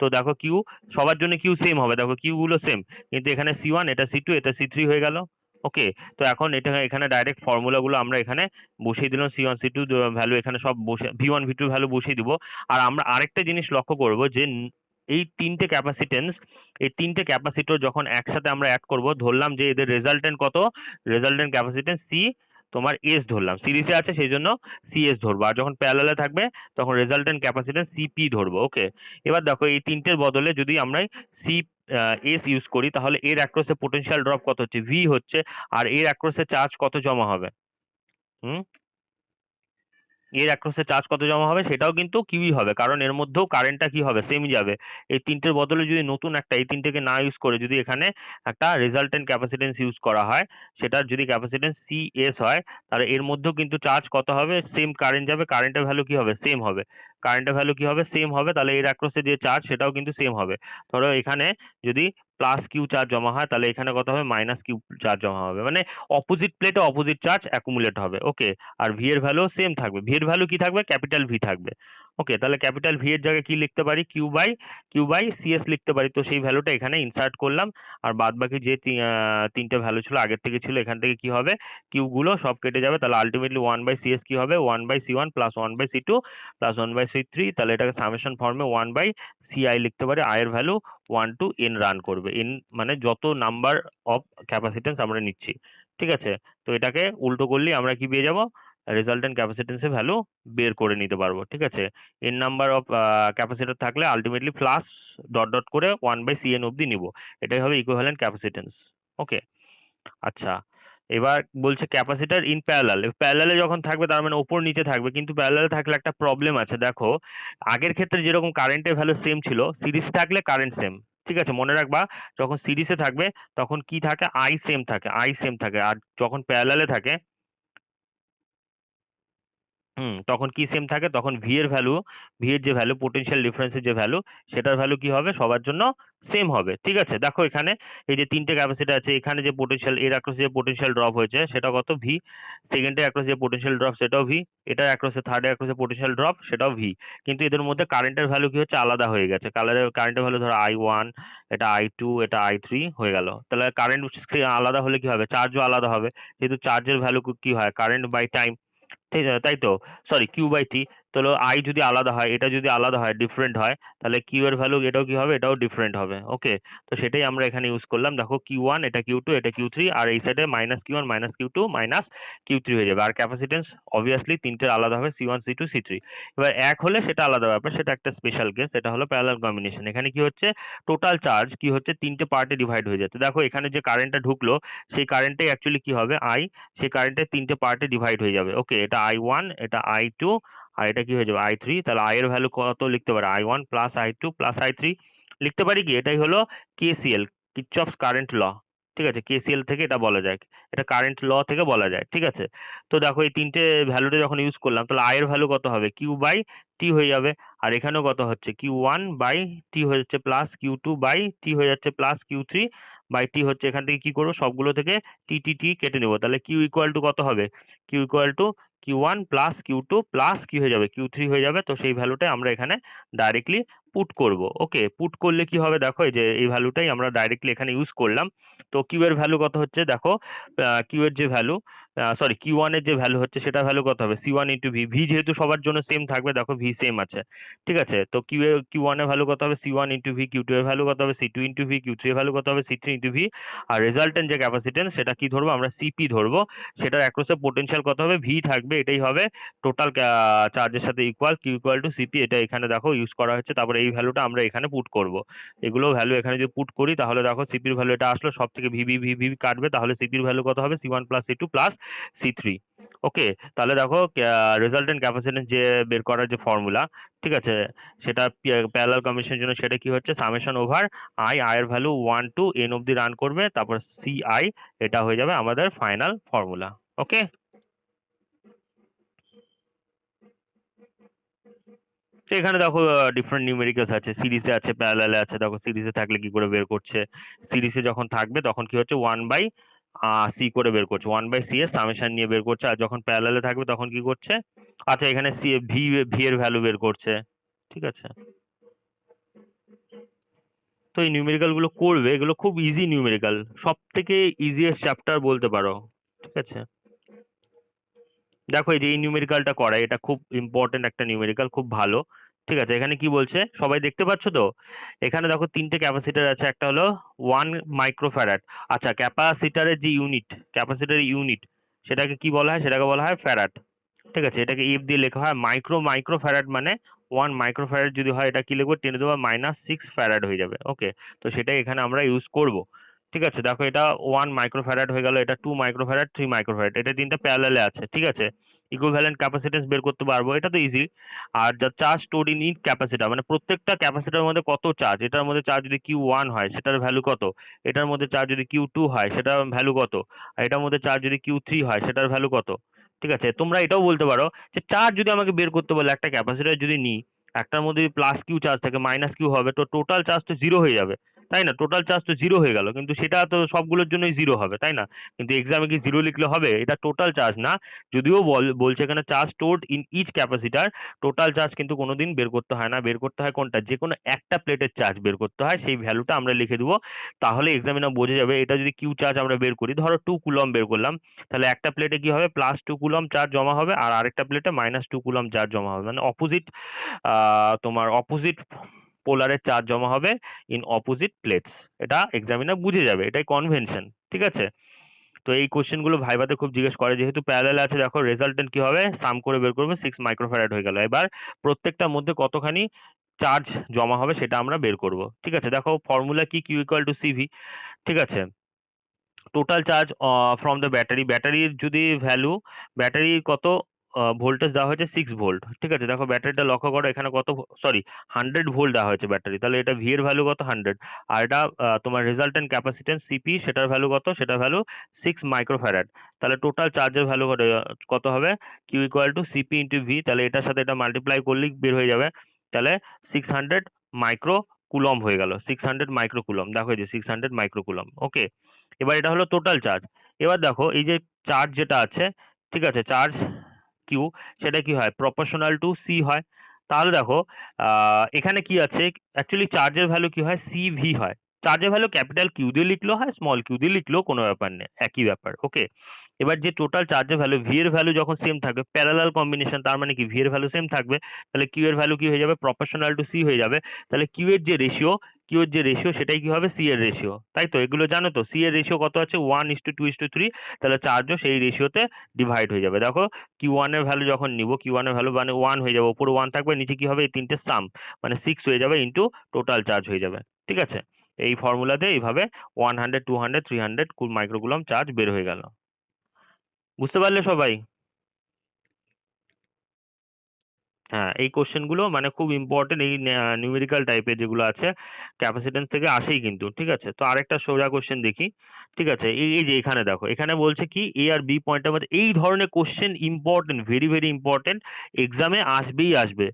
Speaker 1: তো দেখো কিউ সবার জন্য কিউ সেম হবে, দেখো কিউ গুলো সেম, কিন্তু এখানে C1, এটা C2, এটা C3 হয়ে গেল। ওকে, তো এখন এটা এখানে ডাইরেক্ট ফর্মুলাগুলো আমরা এখানে বসিয়ে দিলাম, C1 C2 ভ্যালু এখানে সব বসে, V1 V2 ভ্যালু বসিয়ে দিব। আর আমরা আরেকটা জিনিস লক্ষ্য করব যে এই তিনটে ক্যাপাসিটেন্স, এই তিনটে ক্যাপাসিটর যখন একসাথে আমরা অ্যাড করব, ধরলাম যে এদের রেজাল্টেন্ট কত, রেজাল্টেন্ট ক্যাপাসিটেন্স সি তোমার এস ধরলাম, সিরিজে আছে সেই জন্য সিএস ধরবো, আর যখন প্যারালালে থাকবে তখন রেজাল্টেন্ট ক্যাপাসিটেন্স সিপি ধরবো। ওকে, এবার দেখো এই তিনটের বদলে যদি আমরা সি এস ইউজ করি তাহলে এর অ্যাক্রসে পোটেনশিয়াল ড্রপ কত হচ্ছে, ভি হচ্ছে, আর এর অ্যাক্রসে চার্জ কত জমা হবে, হুম, এর অ্যাক্রসে চার্জ কত জমা হবে সেটাও কিন্তু কিউই হবে, কারণ এর মধ্যেও কারেন্টটা কি হবে, সেমই যাবে। এই তিনটের বদলে যদি নতুন একটা, এই তিনটেকে না ইউজ করে যদি এখানে একটা রেজাল্টেন্ট ক্যাপাসিটেন্স ইউজ করা হয়, সেটার যদি ক্যাপাসিটেন্স সিএস হয়, তাহলে এর মধ্যেও কিন্তু চার্জ কত হবে, সেম কারেন্ট যাবে, কারেন্টের ভ্যালু কি হবে, সেম হবে, কারেন্টের ভ্যালু কি হবে, সেম হবে, তাহলে এর অ্যাক্রসে যে চার্জ সেটাও কিন্তু সেম হবে। ধরো এখানে যদি প্লাস কিউ চার্জ জমা হয় তাহলে এখানে কত হবে, মাইনাস কিউ চার্জ জমা হবে, মানে অপোজিট প্লেটে অপোজিট চার্জ অ্যাকুমুলেট হবে। ওকে, আর ভি এর ভ্যালু সেম থাকবে, ভি এর ভ্যালু কি থাকবে, ক্যাপিটাল ভি থাকবে। ওকে, তাহলে ক্যাপিটাল ভি এর জায়গায় কি লিখতে পারি, কিউ বাই সিএস লিখতে পারি। তো সেই ভ্যালুটা এখানে ইনসার্ট করলাম, আর বাদ বাকি যে তিনটে ভ্যালু ছিল আগের থেকে ছিল, এখান থেকে কি হবে, কিউ গুলো সব কেটে যাবে, তাহলে আলটিমেটলি 1/CS কি হবে, 1/C1 plus 1/C2 plus 1/C3, তাহলে এটাকে সামেশন ফর্মে 1/CI লিখতে পারি। আই এর ভ্যালু 1 to n রান করবে, n মানে যত নাম্বার অফ ক্যাপাসিটেন্স আমরা নিচ্ছি। ঠিক আছে, তো এটাকে উল্টো করলে আমরা কি পেয়ে যাব, রেজাল্টেন্ট ক্যাপাসিটেন্সের ভ্যালু বের করে নিতে পারবো। ঠিক আছে, এন নাম্বার অফ ক্যাপাসিটর থাকলে আলটিমেটলি প্লাস ডট ডট করে 1/CN অবধি নিব, এটাই হবে ইকুইভ্যালেন্ট ক্যাপাসিটেন্স। ওকে, আচ্ছা, এবার বলছে ক্যাপাসিটর ইন প্যারালাল, প্যারালালে যখন থাকবে তার মানে ওপর নিচে থাকবে, কিন্তু প্যারালালে থাকলে একটা প্রবলেম আছে। দেখো আগের ক্ষেত্রে যেরকম কারেন্টের ভ্যালু সেম ছিল, সিরিজ থাকলে কারেন্ট সেম, ঠিক আছে মনে রাখবা। যখন সিরিজে থাকবে তখন কি থাকে, আই সেম থাকে, আই সেম থাকে। আর যখন প্যারালালে থাকে তখন কি সেম থাকে, তখন ভি এর যে ভ্যালু, পোটেনশিয়াল ডিফারেন্সের যে ভ্যালু, সেটার ভ্যালু কি হবে, সবার জন্য সেম হবে। ঠিক আছে, দেখো এখানে এই যে তিনটে ক্যাপাসিটি আছে, এখানে যে পোটেনশিয়াল এর অ্যাক্রস যে পোটেনশিয়াল ড্রপ হয়েছে সেটা কত, ভি। সেকেন্ডের অ্যাক্রস যে পোটেনশিয়াল ড্রপ সেটাও ভি, এটার অ্যাক্রসে থার্ড অ্যাক্রসে পোটেনশিয়াল ড্রপ সেটাও ভি। কিন্তু এদের মধ্যে কারেন্টের ভ্যালু কি হচ্ছে, আলাদা হয়ে গেছে। কারেন্টের ভ্যালু ধরো I1, এটা I2, এটা I3 হয়ে গেল। তাহলে কারেন্ট আলাদা হলে কি হবে, চার্জও আলাদা হবে, যেহেতু চার্জের ভ্যালু কি হয়, কারেন্ট বাই টাইম, তাই তো, সরি কিউ বাই টি। তাহলে আই যদি আলাদা হয়, এটা যদি আলাদা হয়, ডিফারেন্ট হয়, তাহলে কিউ এর ভ্যালু এটাও কি হবে, এটাও ডিফারেন্ট হবে। ওকে, তো সেটাই আমরা এখানে ইউজ করলাম। দেখো Q1 এটা Q2 এটা Q3, আর এই সাইডে -Q1 -Q2 -Q3 হয়ে যাবে। আর ক্যাপাসিটেন্স অবভিয়াসলি তিনটের আলাদা হবে, C1 C2 C3। এবার এক হলে সেটা আলাদা ব্যাপার, সেটা একটা স্পেশাল কেস, এটা হলো প্যারালাল কম্বিনেশন। এখানে কি হচ্ছে, টোটাল চার্জ কি হচ্ছে, তিনটে পার্টে ডিভাইড হয়ে যাচ্ছে। দেখো এখানে যে কারেন্টটা ঢুকলো, সেই কারেন্টটাই অ্যাকচুয়ালি কি হবে, আই, সেই কারেন্টের তিনটে পার্টে ডিভাইড হয়ে যাবে। ওকে, এটা I1, এটা I2, আর এটা কি হয়ে যাবে, I3। তাহলে আই এর ভ্যালু কত লিখতে পারে, I1 plus I2 plus I3 লিখতে পারি কি, এটাই হলো KCL, কিরচফস কারেন্ট ল। ঠিক আছে, KCL থেকে এটা বলা যায়, এটা কারেন্ট ল থেকে বলা যায়। ঠিক আছে, তো দেখো এই তিনটে ভ্যালুটা যখন ইউজ করলাম, তাহলে আই এর ভ্যালু কত হবে, কিউ বাই টি হয়ে যাবে। আর এখানেও কত হচ্ছে, Q1 বাই টি হয়ে যাচ্ছে প্লাস Q2 বাই টি হয়ে যাচ্ছে প্লাস Q3 বাই টি হচ্ছে। এখান থেকে কি করবো, সবগুলো থেকে টি টি টি কেটে নেবো। তাহলে কিউ ইকুয়াল টু কত হবে, Q equal to Q1 plus Q2 plus কি হয়ে যাবে, Q3 হয়ে যাবে। তো সেই ভ্যালুটাই আমরা এখানে ডাইরেক্টলি পুট করব। ওকে, পুট করলে কি হবে, দেখো এই যে এই ভ্যালুটাই আমরা ডাইরেক্টলি এখানে ইউজ করলাম। তো কিউ এর ভ্যালু কত হচ্ছে, দেখো কিউ এর যে ভ্যালু, সরি Q1 এর যে ভ্যালু হচ্ছে সেটা ভ্যালু কত হবে, C1 ইন্টু ভি। ভি যেহেতু সবার জন্য সেম থাকবে, দেখো ভি সেম আছে। ঠিক আছে, তো Q1 এর ভ্যালু কত হবে, C1 ইন্টু ভি। Q2 এর ভ্যালু কত হবে, C2 ইন্টু ভি। Q3 এর ভ্যালু কত হবে, C3 ইন্টু ভি। আর রেজাল্টেন্ট যে ক্যাপাসিটেন্স সেটা কি ধরবো, আমরা সিপি ধরবো। সেটার অ্যাক্রসে পোটেনশিয়াল কত হবে, ভি থাকবে, এটাই হবে টোটাল চার্জের সাথে equal, Q equal to CP. এটা এখানে দেখো ইউজ করা হচ্ছে। তারপরে এই ভ্যালুটা আমরা এখানে পুট করব। এগুলো ভ্যালু এখানে যদি পুট করি, তাহলে দেখো সিপির ভ্যালু এটা আসলো, সব থেকে ভি কাটবে, তাহলে সিপির ভ্যালু কত হবে, C1 plus C2 plus C3। ওকে, তাহলে দেখো রেজাল্টেন্ট ক্যাপাসিটেন্স যে বের করার যে ফর্মুলা, ঠিক আছে, সেটা প্যারালাল কম্বিনেশনের জন্য সেটা কি হচ্ছে, সামেশন ওভার আই, এর ভ্যালু 1 টু n অব্দি রান করবে, তারপর CI, এটা হয়ে যাবে আমাদের ফাইনাল ফর্মুলা। ওকে, তো এখানে দেখো ডিফারেন্ট নিউমেরিক্যালস আছে, সিরিজে আছে, প্যারালালে আছে। দেখো সিরিজে থাকলে কি করে বের করছে, সিরিজে যখন থাকবে তখন কি হচ্ছে, 1/c করে বের করছে, 1/c এর সামেশন নিয়ে বের করছে। আর যখন প্যারালালে থাকবে তখন কি করছে, আচ্ছা এখানে সি ভি, ভি এর ভ্যালু বের করছে। ঠিক আছে, তো এই নিউমেরিক্যাল গুলো করবে, এগুলো খুব ইজি নিউমেরিক্যাল, সব থেকে ইজিয়েস্ট চ্যাপ্টার বলতে পারো। ঠিক আছে, দেখো এই যে এই নিউমেরিক্যালটা করা, এটা খুব ইম্পর্টেন্ট একটা নিউমেরিক্যাল, খুব ভালো। ঠিক আছে, এখানে কি বলছে সবাই দেখতে পাচ্ছ তো, এখানে দেখো তিনটে ক্যাপাসিটার আছে, একটা হলো 1 মাইক্রোফ্যারাড। আচ্ছা, ক্যাপাসিটারের যে ইউনিট, ক্যাপাসিটারের ইউনিট, সেটাকে কি বলা হয়, সেটাকে বলা হয় ফ্যারাড। ঠিক আছে, এটাকে ইফ দিয়ে লেখা হয়। মাইক্রোফ্যারাড মানে 1 মাইক্রোফ্যারাড যদি হয়, এটা কি লিখবো, 10⁻⁻6 ফ্যারাড হয়ে যাবে। ওকে, তো সেটাই এখানে আমরা ইউজ করব। ঠিক আছে, দেখো এটা 1 মাইক্রোফ্যারাড হয়ে গেল, এটা 2 মাইক্রোফ্যারাড, 3 মাইক্রোফ্যারাড, এটা তিনটা প্যারালালে আছে। ঠিক আছে, ইকুইভ্যালেন্ট ক্যাপাসিটেন্স বের করতে পারবো, এটা তো ইজি। আর যা charge stored in each capacitor, মানে প্রত্যেকটা ক্যাপাসিটার মধ্যে কত চার্জ, এটার মধ্যে চার্জ যদি Q1 হয় সেটার ভ্যালু কত, এটার মধ্যে চার্জ যদি Q2 হয় সেটার ভ্যালু কত, আর এটার মধ্যে চার্জ যদি Q3 হয় সেটার ভ্যালু কত। ঠিক আছে, তোমরা এটাও বলতে পারো যে চার্জ যদি আমাকে বের করতে বলে, একটা ক্যাপাসিটার যদি নিই, একটার মধ্যে প্লাস কিউ চার্জ থাকে, মাইনাস কিউ হবে, তো টোটাল চার্জ তো জিরো হয়ে যাবে, তাই না, টোটাল চার্জ তো জিরো হয়ে গেল, কিন্তু সেটা তো সবগুলোর জন্যই জিরো হবে, তাই না। কিন্তু এক্সামে কি জিরো লিখলে হবে, এটা টোটাল চার্জ না। যদিও বলছে এখানে charge stored in each capacitor, total charge কিন্তু কোনোদিন বের করতে হয় না, বের করতে হয় কোনটা, যে কোনো একটা প্লেটের চার্জ বের করতে হয়, সেই ভ্যালুটা আমরা লিখে দেবো। তাহলে এক্সামিনার বোঝে যাবে, এটা যদি কিউ চার্জ আমরা বের করি, ধরো 2 কুলম বের করলাম, তাহলে একটা প্লেটে কি হবে, +2 কুলম চার্জ জমা হবে, আর আরেকটা প্লেটে -2 কুলম চার্জ জমা হবে, মানে অপোজিট, তোমার অপোজিট পোলারের চার্জ জমা হবে ইন অপোজিট প্লেটস। এটা এক্সামিনার বুঝে যাবে, এটাই কনভেনশন। ঠিক আছে, তো এই কোশ্চেনগুলো ভাইভাতে খুব জিজ্ঞেস করে, যেহেতু প্যারালাল আছে, দেখো রেজাল্টেন্ট কি হবে, সাম করে বের করবে, 6 মাইক্রোফ্যারাড হয়ে গেল। এবার প্রত্যেকটার মধ্যে কতখানি চার্জ জমা হবে সেটা আমরা বের করব। ঠিক আছে, দেখো ফর্মুলা কি, কিউ ইকুয়াল টু সিভি। ঠিক আছে, টোটাল চার্জ ফ্রম দ্য ব্যাটারির যদি ভ্যালু, ব্যাটারির কত ভোল্টেজ দেওয়া হয়েছে 6 ভোল্ট, ঠিক আছে। দেখো ব্যাটারিটা লক্ষ্য করো, এখানে কত, সরি 100 ভোল্ট দেওয়া হয়েছে ব্যাটারি, তাহলে এটা ভি এর ভ্যালু কত 100, আর এটা তোমার রেজাল্টেন্ট ক্যাপাসিটেন্স সিপি, সেটার ভ্যালু কত, সেটার ভ্যালু 6 মাইক্রোফ্যারাড। তাহলে টোটাল চার্জের ভ্যালু কত হবে, Q equal to CP into V, তাহলে এটার সাথে এটা মাল্টিপ্লাই করলেই বের হয়ে যাবে, তাহলে 600 মাইক্রো কুলম হয়ে গেল, 600 মাইক্রো কুলম, দেখো এই যে 600 মাইক্রো কুলম। ওকে, এবার এটা হলো টোটাল চার্জ। এবার দেখো এই যে চার্জ যেটা আছে, ঠিক আছে, চার্জ কিউ, সেটা কি হয়, প্রপোর্শনাল টু সি হয়। তাহলে দেখো এখানে কি আছে, অ্যাকচুয়ালি চার্জের ভ্যালু কি হয়, সি ভি হয়। চার্জের ভ্যালু ক্যাপিটাল কিউ দিয়ে লিখলেও হয়, স্মল কিউ দিয়ে লিখলেও কোনো ব্যাপার নেই, একই ব্যাপার। ওকে, এবার যে টোটাল চার্জের ভ্যালু, ভি এর ভ্যালু যখন সেম থাকবে, প্যারালাল কম্বিনেশন, তার মানে কি ভি এর ভ্যালু সেম থাকবে, তাহলে কিউ এর ভ্যালু কি হয়ে যাবে, প্রপোর্শনাল টু সি হয়ে যাবে। তাহলে কিউ এর যে রেশিও সেটাই কি হবে, সি এর রেশিও, তাই তো, এগুলো জানো তো। সি এর রেশিও কত আছে, 1:2:3, তাহলে চার্জও সেই রেশিওতে ডিভাইড হয়ে যাবে। দেখো কিউ ওয়ান এর ভ্যালু যখন নিব, কিউ ওয়ান এর ভ্যালু মানে 1 হয়ে যাবে, উপরে 1 থাকবে, নিচে কি হবে, এই তিনটে সাম মানে 6 হয়ে যাবে, ইন্টু টোটাল চার্জ হয়ে যাবে, ঠিক আছে। এই ফর্মুলাতে এইভাবে 100, 200, 300 মাইক্রোকুলম চার্জ বের হয়ে গেল। বুঝতে পারলে সবাই? হ্যাঁ, এই কোশ্চেনগুলো মানে খুব ইম্পর্টেন্ট, এই নিউমেরিক্যাল টাইপের যেগুলো আছে ক্যাপাসিটেন্স থেকে আসেই কিন্তু, ঠিক আছে। তো আরেকটা সোজা কোশ্চেন দেখি, ঠিক আছে। এই যে এখানে দেখো, এখানে বলছে কি এ আর বি পয়েন্টের মধ্যে, এই ধরনের question important, very very important, এক্সামে আসবেই আসবে।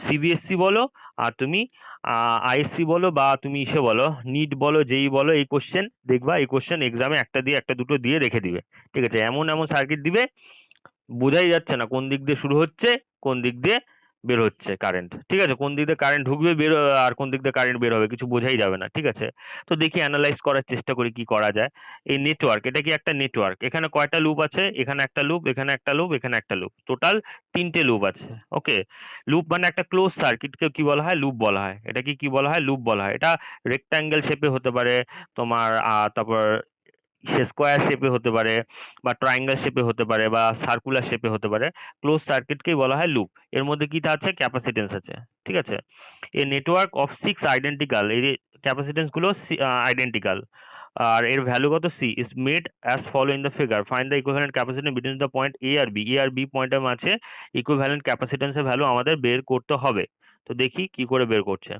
Speaker 1: সিবিএসসি বলো, আর তুমি আইএসসি বলো, বা তুমি ইসে বলো, নিট বলো, যেই বলো, এই কোশ্চেন দেখবা, এই কোশ্চেন এক্সামে একটা দিয়ে একটা দুটো দিয়ে রেখে দিবে, ঠিক আছে। এমন এমন সার্কিট দিবে, বোঝাই যাচ্ছে না কোন দিক দিয়ে শুরু হচ্ছে, কোন দিক দিয়ে বের হচ্ছে কারেন্ট, ঠিক আছে। কোন দিক দিয়ে কারেন্ট ঢুকবে, আর কোন দিক দিয়ে কারেন্ট বের হবে, কিছু বোঝাই যাবে না, ঠিক আছে। তো দেখি অ্যানালাইজ করার চেষ্টা করি কি করা যায়। এই নেটওয়ার্ক, এটা কি একটা নেটওয়ার্ক, এখানে কয়টা লুপ আছে, এখানে একটা লুপ, এখানে একটা লুপ, এখানে একটা লুপ, টোটাল 3টে লুপ আছে। ওকে, লুপ মানে একটা ক্লোজ সার্কিটকে কি বলা হয়, লুপ বলা হয়। এটা কি বলা হয়, লুপ বলা হয়। এটা রেক্ট্যাঙ্গেল শেপে হতে পারে তোমার, তারপর স্কোয়ার শেপে হতে পারে, বা ট্রায়াঙ্গেল শেপে হতে পারে, বা সার্কুলার শেপে হতে পারে। ক্লোজ সার্কিটকেই বলা হয় লুপ। এর মধ্যে কিটা আছে, ক্যাপাসিটেন্স আছে, ঠিক আছে। এ নেটওয়ার্ক অফ 6 আইডেন্টিক্যাল, এই ক্যাপাসিটেন্স গুলো আইডেন্টিক্যাল, আর এর ভ্যালু কত, C is made as follow in the figure, find the equivalent capacitance between the point A আর বি। এ আর বি পয়েন্টের মাঝে ইকুইভ্যালেন্ট ক্যাপাসিটেন্সের ভ্যালু আমাদের বের করতে হবে। তো দেখি কি করে বের করছে।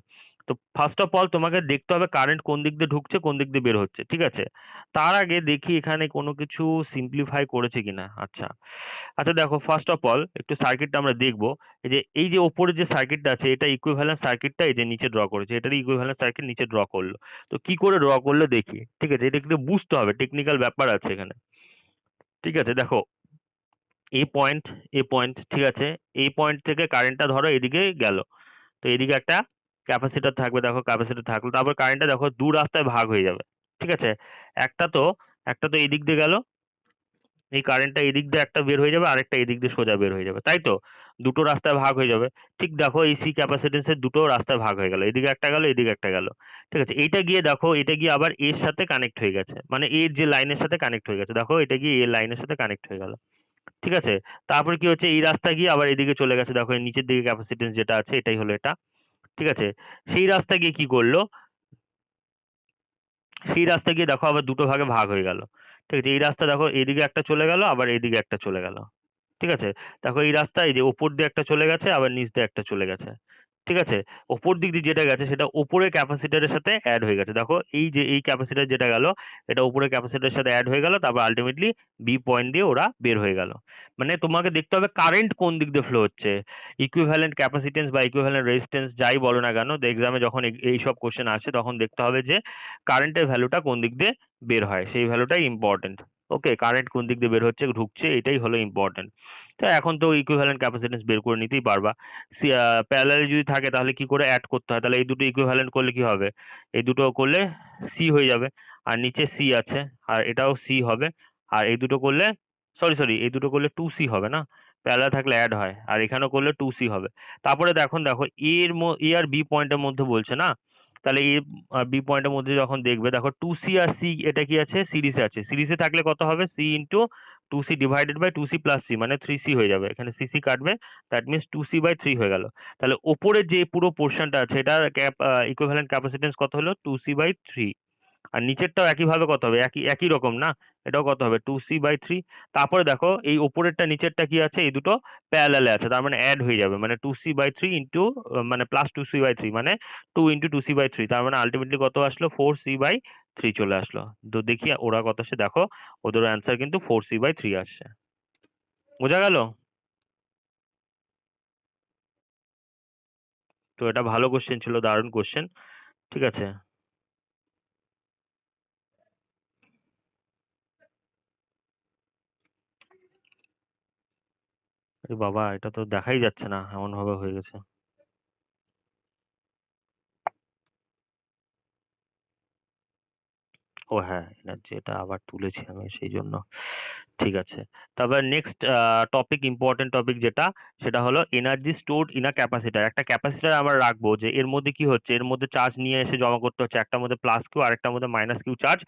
Speaker 1: তো ফার্স্ট অফ অল তোমাকে দেখতে হবে কারেন্ট কোন দিক দিয়ে ঢুকছে, কোন দিক দিয়ে বের হচ্ছে, ঠিক আছে। তার আগে দেখি এখানে কোনো কিছু সিম্পলিফাই করেছে কিনা। আচ্ছা আচ্ছা, দেখো ফার্স্ট অফ অল একটু সার্কিটটা আমরা দেখবো। এই যে ওপরে যে সার্কিটটা আছে, এটা ইকুইভ্যালেন্ট সার্কিটটা এই যে নিচে ড্র করেছে, এটারই ইকুইভ্যালেন্ট সার্কিট নিচে ড্র করলো। তো কি করে ড্র করলো দেখি, ঠিক আছে। এটা একটু বুঝতে হবে, টেকনিক্যাল ব্যাপার আছে এখানে, ঠিক আছে। দেখো এই পয়েন্ট, ঠিক আছে, এই পয়েন্ট থেকে কারেন্টটা ধরো এদিকে গেল, তো এদিকে একটা ক্যাপাসিটর থাকবে, দেখো ক্যাপাসিটর থাকলো, তারপর কারেন্টটা দেখো দু রাস্তায় ভাগ হয়ে যাবে, ঠিক আছে। একটা তো একটা তো এই দিক দিয়ে গেল, এই কারেন্টটা এদিক দিয়ে একটা বের হয়ে যাবে, আরেকটা এদিক দিয়ে সোজা বের হয়ে যাবে, তাই তো, দুটো রাস্তায় ভাগ হয়ে যাবে। ঠিক দেখো এই সি ক্যাপাসিটেন্সের দুটো রাস্তায় ভাগ হয়ে গেল, এদিকে একটা গেল, এদিকে একটা গেল, ঠিক আছে। এইটা গিয়ে দেখো, এটা গিয়ে আবার এর সাথে কানেক্ট হয়ে গেছে, মানে এর যে লাইনের সাথে কানেক্ট হয়ে গেছে, দেখো এটা গিয়ে এর লাইনের সাথে কানেক্ট হয়ে গেল, ঠিক আছে। তারপর কি হচ্ছে, এই রাস্তা গিয়ে আবার এদিকে চলে গেছে, দেখো এর নিচের দিকে ক্যাপাসিটেন্স যেটা আছে এটাই হলো এটা, ঠিক আছে। সেই রাস্তা গিয়ে কি করলো, সেই রাস্তা গিয়ে দেখো আবার দুটো ভাগে ভাগ হয়ে গেল, ঠিক আছে। এই রাস্তা দেখো এইদিকে একটা চলে গেল, আবার এইদিকে একটা চলে গেল, ঠিক আছে। দেখো এই রাস্তা, এই যে ওপর দিয়ে একটা চলে গেছে, আবার নিচ দিয়ে একটা চলে গেছে, ঠিক আছে। ওপর দিক দিয়ে যেটা গেছে সেটা ওপরের ক্যাপাসিটরের সাথে অ্যাড হয়ে গেছে, দেখো এই যে এই ক্যাপাসিটর যেটা গেল, এটা উপরের ক্যাপাসিটরের সাথে অ্যাড হয়ে গেল, তারপর আলটিমেটলি বি পয়েন্ট দিয়ে ওরা বের হয়ে গেল। মানে তোমাকে দেখতে হবে কারেন্ট কোন দিক দিয়ে ফ্লো হচ্ছে, ইকুইভ্যালেন্ট ক্যাপাসিটেন্স বা ইকুইভ্যালেন্ট রেজিস্ট্যান্স যাই বলো না কেন, এক্সামে যখন এইসব কোশ্চেন আসে তখন দেখতে হবে যে কারেন্টের ভ্যালুটা কোন দিক দিয়ে বের হয়, সেই ভ্যালুটাই ইম্পর্টেন্ট। ওকে, কারেন্ট কোন দিক দিয়ে বের হচ্ছে, ঢুকছে, এটাই হলো ইম্পর্টেন্ট। তো এখন তো ইকুইভ্যালেন্ট ক্যাপাসিটেন্স বের করে নিতেই পারবা। প্যারালালি যদি থাকে তাহলে কি করে অ্যাড করতে হয়, তাহলে এই দুটো ইকুইভ্যালেন্ট করলে কি হবে, এই দুটো করলে সি হয়ে যাবে, আর নিচে সি আছে, আর এটাও সি হবে, আর এই দুটো করলে, সরি সরি, এই দুটো করলে 2C হবে না, প্যারালাল থাকলে অ্যাড হয়, আর এখানেও করলে 2C হবে। তারপরে দেখো এ আর বি পয়েন্টের মধ্যে বলছে না, তাহলে এ আর বি পয়েন্টের মধ্যে যখন দেখবে, দেখো 2C আর সি এটা কি আছে, সিরিজে আছে, সিরিজে থাকলে কত হবে, C into 2C divided by 2C plus C, মানে 3C হয়ে যাবে, এখানে সিসি কাটবে, দ্যাট মিনস 2C/3 হয়ে গেল। তাহলে ওপরের যে পুরো পোর্শনটা আছে এটার ইকুইভ্যালেন্ট ক্যাপাসিটেন্স কত হলো, 2C/3, আর নিচেরটাও একইভাবে কত হবে, একই রকম না, এটাও কত হবে 2c/3। তারপরে দেখো এই ওপরেরটা নিচেরটা কি আছে, এই দুটো প্যারালালে আছে, তার মানে অ্যাড হয়ে যাবে, মানে 2c/3 ইন্টু মানে প্লাস 2c/3 মানে 2 ইন্টু 2c/3, তার মানে আলটিমেটলি কত আসলো 4c/3 চলে আসলো। তো দেখি ওরা কত আসছে, দেখো ওদের অ্যান্সার কিন্তু 4c/3 আসছে। বোঝা গেল? তো এটা ভালো কোশ্চেন ছিল, দারুণ কোশ্চেন। ঠিক আছে, আরে বাবা এটা তো দেখাই যাচ্ছে না, এমন ভাবে হয়ে গেছে। ও হ্যাঁ, এনার্জি এটা আবার তুলেছি আমি সেই জন্য। ঠিক আছে, তারপর নেক্সট টপিক, ইম্পর্টেন্ট টপিক যেটা, সেটা হলো energy stored in a capacitor. একটা ক্যাপাসিটার আমরা রাখবো, যে এর মধ্যে কি হচ্ছে, এর মধ্যে চার্জ নিয়ে এসে জমা করতে হচ্ছে, একটার মধ্যে প্লাস কিউ আর একটার মধ্যে মাইনাস কিউ চার্জ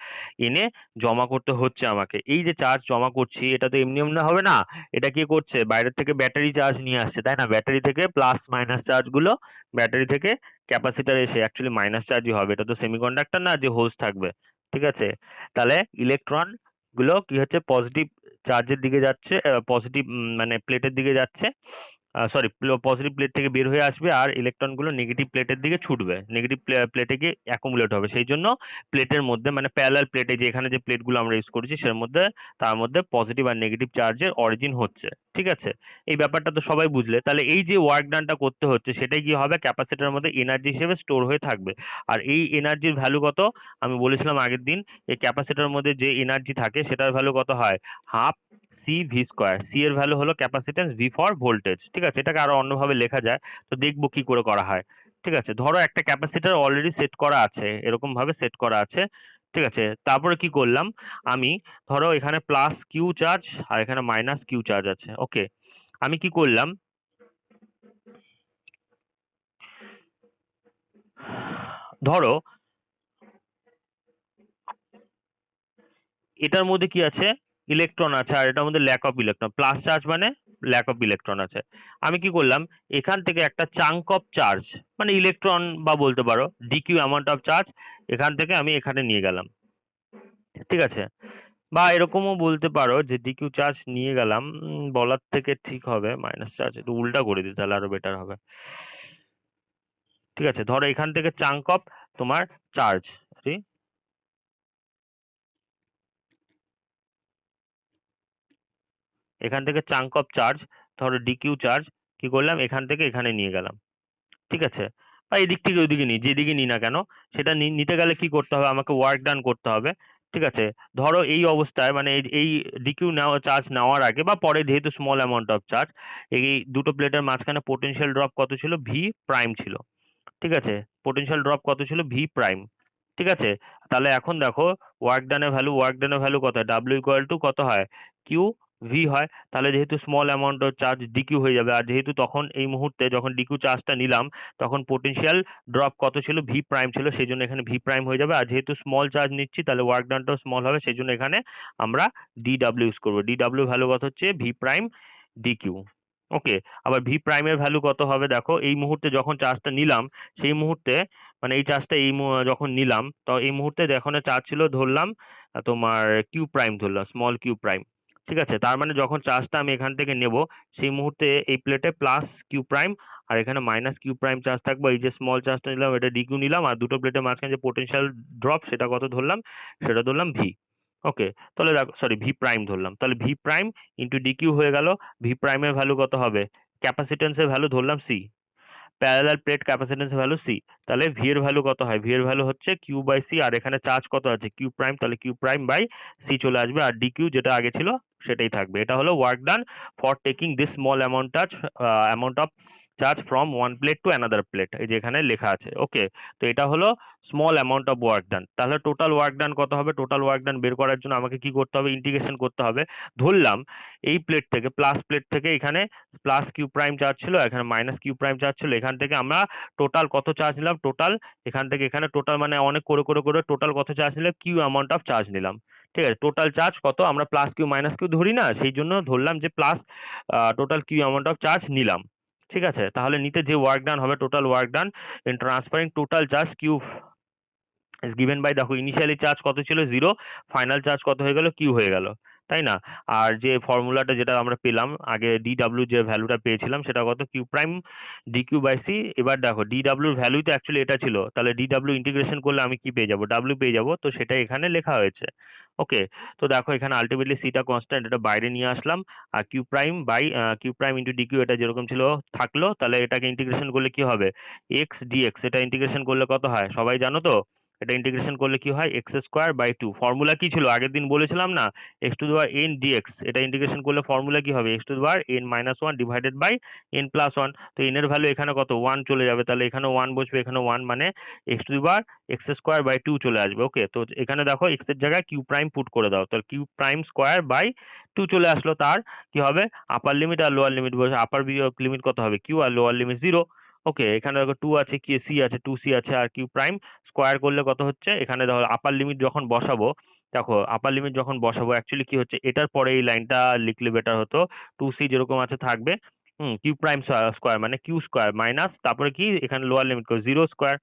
Speaker 1: এনে জমা করতে হচ্ছে আমাকে। এই যে চার্জ জমা করছি, এটা তো এমনি এমনি হবে না, এটা কি করছে, বাইরের থেকে ব্যাটারি চার্জ নিয়ে আসছে, তাই না? ব্যাটারি থেকে প্লাস মাইনাস চার্জগুলো ব্যাটারি থেকে ক্যাপাসিটার এসে অ্যাকচুয়ালি মাইনাস চার্জই হবে, এটা তো সেমিকন্ডাক্টর না যে হোজ থাকবে। ঠিক আছে, তাহলে ইলেকট্রন গুলো কি হচ্ছে, পজিটিভ চার্জের দিকে যাচ্ছে, পজিটিভ মানে প্লেটের দিকে যাচ্ছে, সরি পজিটিভ প্লেট থেকে বের হয়ে আসবে, আর ইলেকট্রনগুলো নেগেটিভ প্লেটের দিকে ছুটবে, নেগেটিভ প্লেটে গিয়ে অ্যাকুমুলেট হবে। সেই জন্য প্লেটের মধ্যে মানে প্যারালাল প্লেটে, যে এখানে যে প্লেটগুলো আমরা ইউজ করেছি সের মধ্যে, তার মধ্যে পজিটিভ আর নেগেটিভ চার্জের অরিজিন হচ্ছে। ঠিক আছে, এই ব্যাপারটা তো সবাই বুঝলে। তাহলে এই যে ওয়ার্ক ডানটা করতে হচ্ছে, সেটাই কি হবে, ক্যাপাসিটারের মধ্যে এনার্জি হিসেবে স্টোর হয়ে থাকবে। আর এই এনার্জির ভ্যালু কত, আমি বলেছিলাম আগের দিন, এই ক্যাপাসিটারের মধ্যে যে এনার্জি থাকে সেটার ভ্যালু কত হয়, half C V square. C এর ভ্যালু হলো ক্যাপাসিটেন্স, ভি ফর ভোল্টেজ। ঠিক আছে, এটাকে আরো অন্যভাবে লেখা যায়, তো দেখবো কি করে করা হয়। ঠিক আছে, ধরো একটা ক্যাপাসিটার অলরেডি সেট করা আছে, এরকম ভাবে সেট করা আছে। ঠিক আছে, তারপরে কি করলাম আমি, ধরো এখানে প্লাস কিউ চার্জ আর এখানে মাইনাস কিউ চার্জ আছে। ওকে, আমি কি করলাম, ধরো এটার মধ্যে কি আছে, ইলেকট্রন আছে, আর এটার মধ্যে lack of electron, plus charge মানে ল্যাক অফ ইলেকট্রন আছে। আমি কি করলাম, এখান থেকে একটা চাঙ্ক অফ চার্জ মানে ইলেকট্রন বা বলতে পারো ডিকিউ অ্যামাউন্ট অফ চার্জ, এখান থেকে আমি এখানে নিয়ে গেলাম। ঠিক আছে, বা এরকমও বলতে পারো যে ডিকিউ চার্জ নিয়ে গেলাম, বলার থেকে ঠিক হবে মাইনাস চার্জ, একটু উল্টা করে দিই তাহলে আরো বেটার হবে। ঠিক আছে, ধরো এখান থেকে চাঙ্ক অফ তোমার চার্জ, এখান থেকে চাঙ্ক অফ চার্জ, ধরো ডিকিউ চার্জ, কি করলাম এখান থেকে এখানে নিয়ে গেলাম। ঠিক আছে, বা এদিক থেকে ওইদিকে নিই, যেদিকে নিই না কেন, সেটা নিতে গেলে কি করতে হবে, আমাকে ওয়ার্ক ডান করতে হবে। ঠিক আছে, ধরো এই অবস্থায় মানে এই ডিকিউ নেওয়া চার্জ নেওয়ার আগে বা পরে, যেহেতু স্মল অ্যামাউন্ট অফ চার্জ, এই দুটো প্লেটের মাঝখানে পোটেনশিয়াল ড্রপ কত ছিল, ভি প্রাইম ছিল। ঠিক আছে, পোটেনশিয়াল ড্রপ কত ছিল, ভি প্রাইম। ঠিক আছে, তাহলে এখন দেখো ওয়ার্ক ডানের ভ্যালু কত হয়, ডাব্লিউ ইকুয়াল টু কত হয়, কিউ ভি হয়। তাহলে যেহেতু small amount of charge DQ হয়ে যাবে, আর যেহেতু তখন এই মুহূর্তে যখন ডিকিউ চার্জটা নিলাম তখন পোটেনশিয়াল ড্রপ কত ছিল, ভি প্রাইম ছিল, সেই জন্য এখানে ভি প্রাইম হয়ে যাবে। আর যেহেতু স্মল চার্জ নিচ্ছি তাহলে ওয়ার্ক ডানটাও স্মল হবে, সেই জন্য এখানে আমরা ডি ডাব্লিউ ইউজ করবো। ডি ডাব্লিউ ভ্যালু কত হচ্ছে, ভি প্রাইম ডিকিউ। ওকে, আবার ভি প্রাইমের ভ্যালু কত হবে, দেখো এই মুহূর্তে যখন চার্জটা নিলাম সেই মুহূর্তে, মানে এই চার্জটা যখন নিলাম, তো এই মুহূর্তে যখন চার্জ ছিল ধরলাম তোমার কিউ প্রাইম, ধরলাম স্মল কিউ প্রাইম। ঠিক আছে, তার মানে যখন চার্জটা আমি এখান থেকে নেব সেই মুহূর্তে এই প্লেটে প্লাস কিউ প্রাইম আর এখানে মাইনাস কিউ প্রাইম চার্জ থাকবে। এই যে স্মল চার্জটা নিলাম এটা ডিকিউ নিলাম, আর দুটো প্লেটের মাঝখানে যে পোটেনশিয়াল ড্রপ সেটা কত ধরলাম, সেটা ধরলাম ভি। ওকে, তাহলে দেখো সরি ভি প্রাইম ধরলাম, তাহলে ভি প্রাইম ইন্টু ডিকিউ হয়ে গেল। ভি প্রাইমের ভ্যালু কত হবে, ক্যাপাসিটেন্সের ভ্যালু ধরলাম C, parallel plate capacitance value C, তাহলে ভি এর ভ্যালু কত হয়, ভি এর ভ্যালু হচ্ছে কিউ বাই সি, আর এখানে চার্জ কত আছে কিউ প্রাইম, তাহলে কিউ প্রাইম বাই সি চলে আসবে, আর ডি কিউ যেটা আগে ছিল সেটাই থাকবে। এটা হলো work done for taking this small amount of charge from one plate to another plate, এই যে এখানে লেখা আছে। ওকে, তো এটা হলো small amount of work done. তাহলে টোটাল ওয়ার্ক ডান কত হবে, টোটাল ওয়ার্ক ডান বের করার জন্য আমাকে কি করতে হবে, ইন্টিগ্রেশন করতে হবে। ধরলাম এই প্লেট থেকে প্লাস প্লেট থেকে এখানে প্লাস কিউ প্রাইম চার্জ ছিল, এখানে মাইনাস কিউ প্রাইম চার্জ ছিল, এখান থেকে আমরা টোটাল কত চার্জ নিলাম, টোটাল এখান থেকে এখানে টোটাল মানে অনেক করে করে করে টোটাল কত চার্জ নিলাম, কিউ অ্যামাউন্ট অফ চার্জ নিলাম। ঠিক আছে, টোটাল চার্জ কত, আমরা প্লাস কিউ মাইনাস কিউ ধরি না, সেই জন্য ধরলাম যে plus total Q amount of charge নিলাম। ঠিক আছে, তাহলে নিতে যে ওয়ার্ক ডান হবে, total work done in transferring total charge Q is given by, দেখো ইনিশিয়ালি চার্জ কত ছিল 0, ফাইনাল চার্জ কত হয়ে গেল, কিউ হয়ে গেল, তাই না? আর যে ফর্মুলাটা যেটা আমরা পেলাম আগে, ডি ডাব্লিউ যে ভ্যালুটা পেয়েছিলাম সেটা কত, Q prime D Q by C. এবার দেখো ডি ডাব্লিউর ভ্যালুই তো অ্যাকচুয়ালি এটা ছিল, তাহলে ডি ডাব্লিউ ইন্টিগ্রেশন করলে আমি কি পেয়ে যাবো, ডাব্লিউ পেয়ে যাবো, তো সেটা এখানে লেখা হয়েছে। ওকে, তো দেখো এখানে আলটিমেটলি সিটা কনস্ট্যান্ট, এটা বাইরে নিয়ে আসলাম, আর Q prime by Q prime into D Q এটা যেরকম ছিল থাকলো, তাহলে এটাকে ইন্টিগ্রেশন করলে কি হবে, এক্স ডিএক্স, এটা ইন্টিগ্রেশন করলে কত হয় সবাই জানো তো, এটা ইন্টিগ্রেশন করলে কি হয়, এক্স স্কোয়ার বাই 2, ফর্মুলা কি ছিল আগের দিন বলেছিলাম না, x to the power n dx, এটা ইন্টিগ্রেশন করলে ফর্মুলা কি হবে, x to the power n minus 1 divided by n plus 1, তো এন এর ভ্যালু এখানে কত 1 চলে যাবে, তাহলে এখানে 1 বসবে, এখানে 1, মানে x to the power x square by 2 চলে আসবে। ওকে, তো এখানে দেখো এক্স এর জায়গায় কিউ প্রাইম পুট করে দাও, তাহলে কিউ প্রাইম স্কোয়ার বাই 2 চলে আসলো, তার কি হবে আপার লিমিট আর লোয়ার লিমিট বসে, আপার লিমিট কত হবে কিউ, আর লোয়ার লিমিট 0। ওকে, এখানে দেখো 2 আছে, কি সি আছে, 2c আছে, আর কিউ প্রাইম স্কোয়ার করলে কত হচ্ছে, এখানে দেখো আপার লিমিট যখন বসাবো, দেখো আপার লিমিট যখন বসাবো অ্যাকচুয়ালি কি হচ্ছে, এটার পরে এই লাইনটা লিখলে বেটার হতো, 2c যেরকম আছে থাকবে, কিউ প্রাইম স্কোয়ার মানে কিউ স্কোয়ার মাইনাস, তারপরে কি এখানে লোয়ার লিমিট করে 0 স্কোয়ার।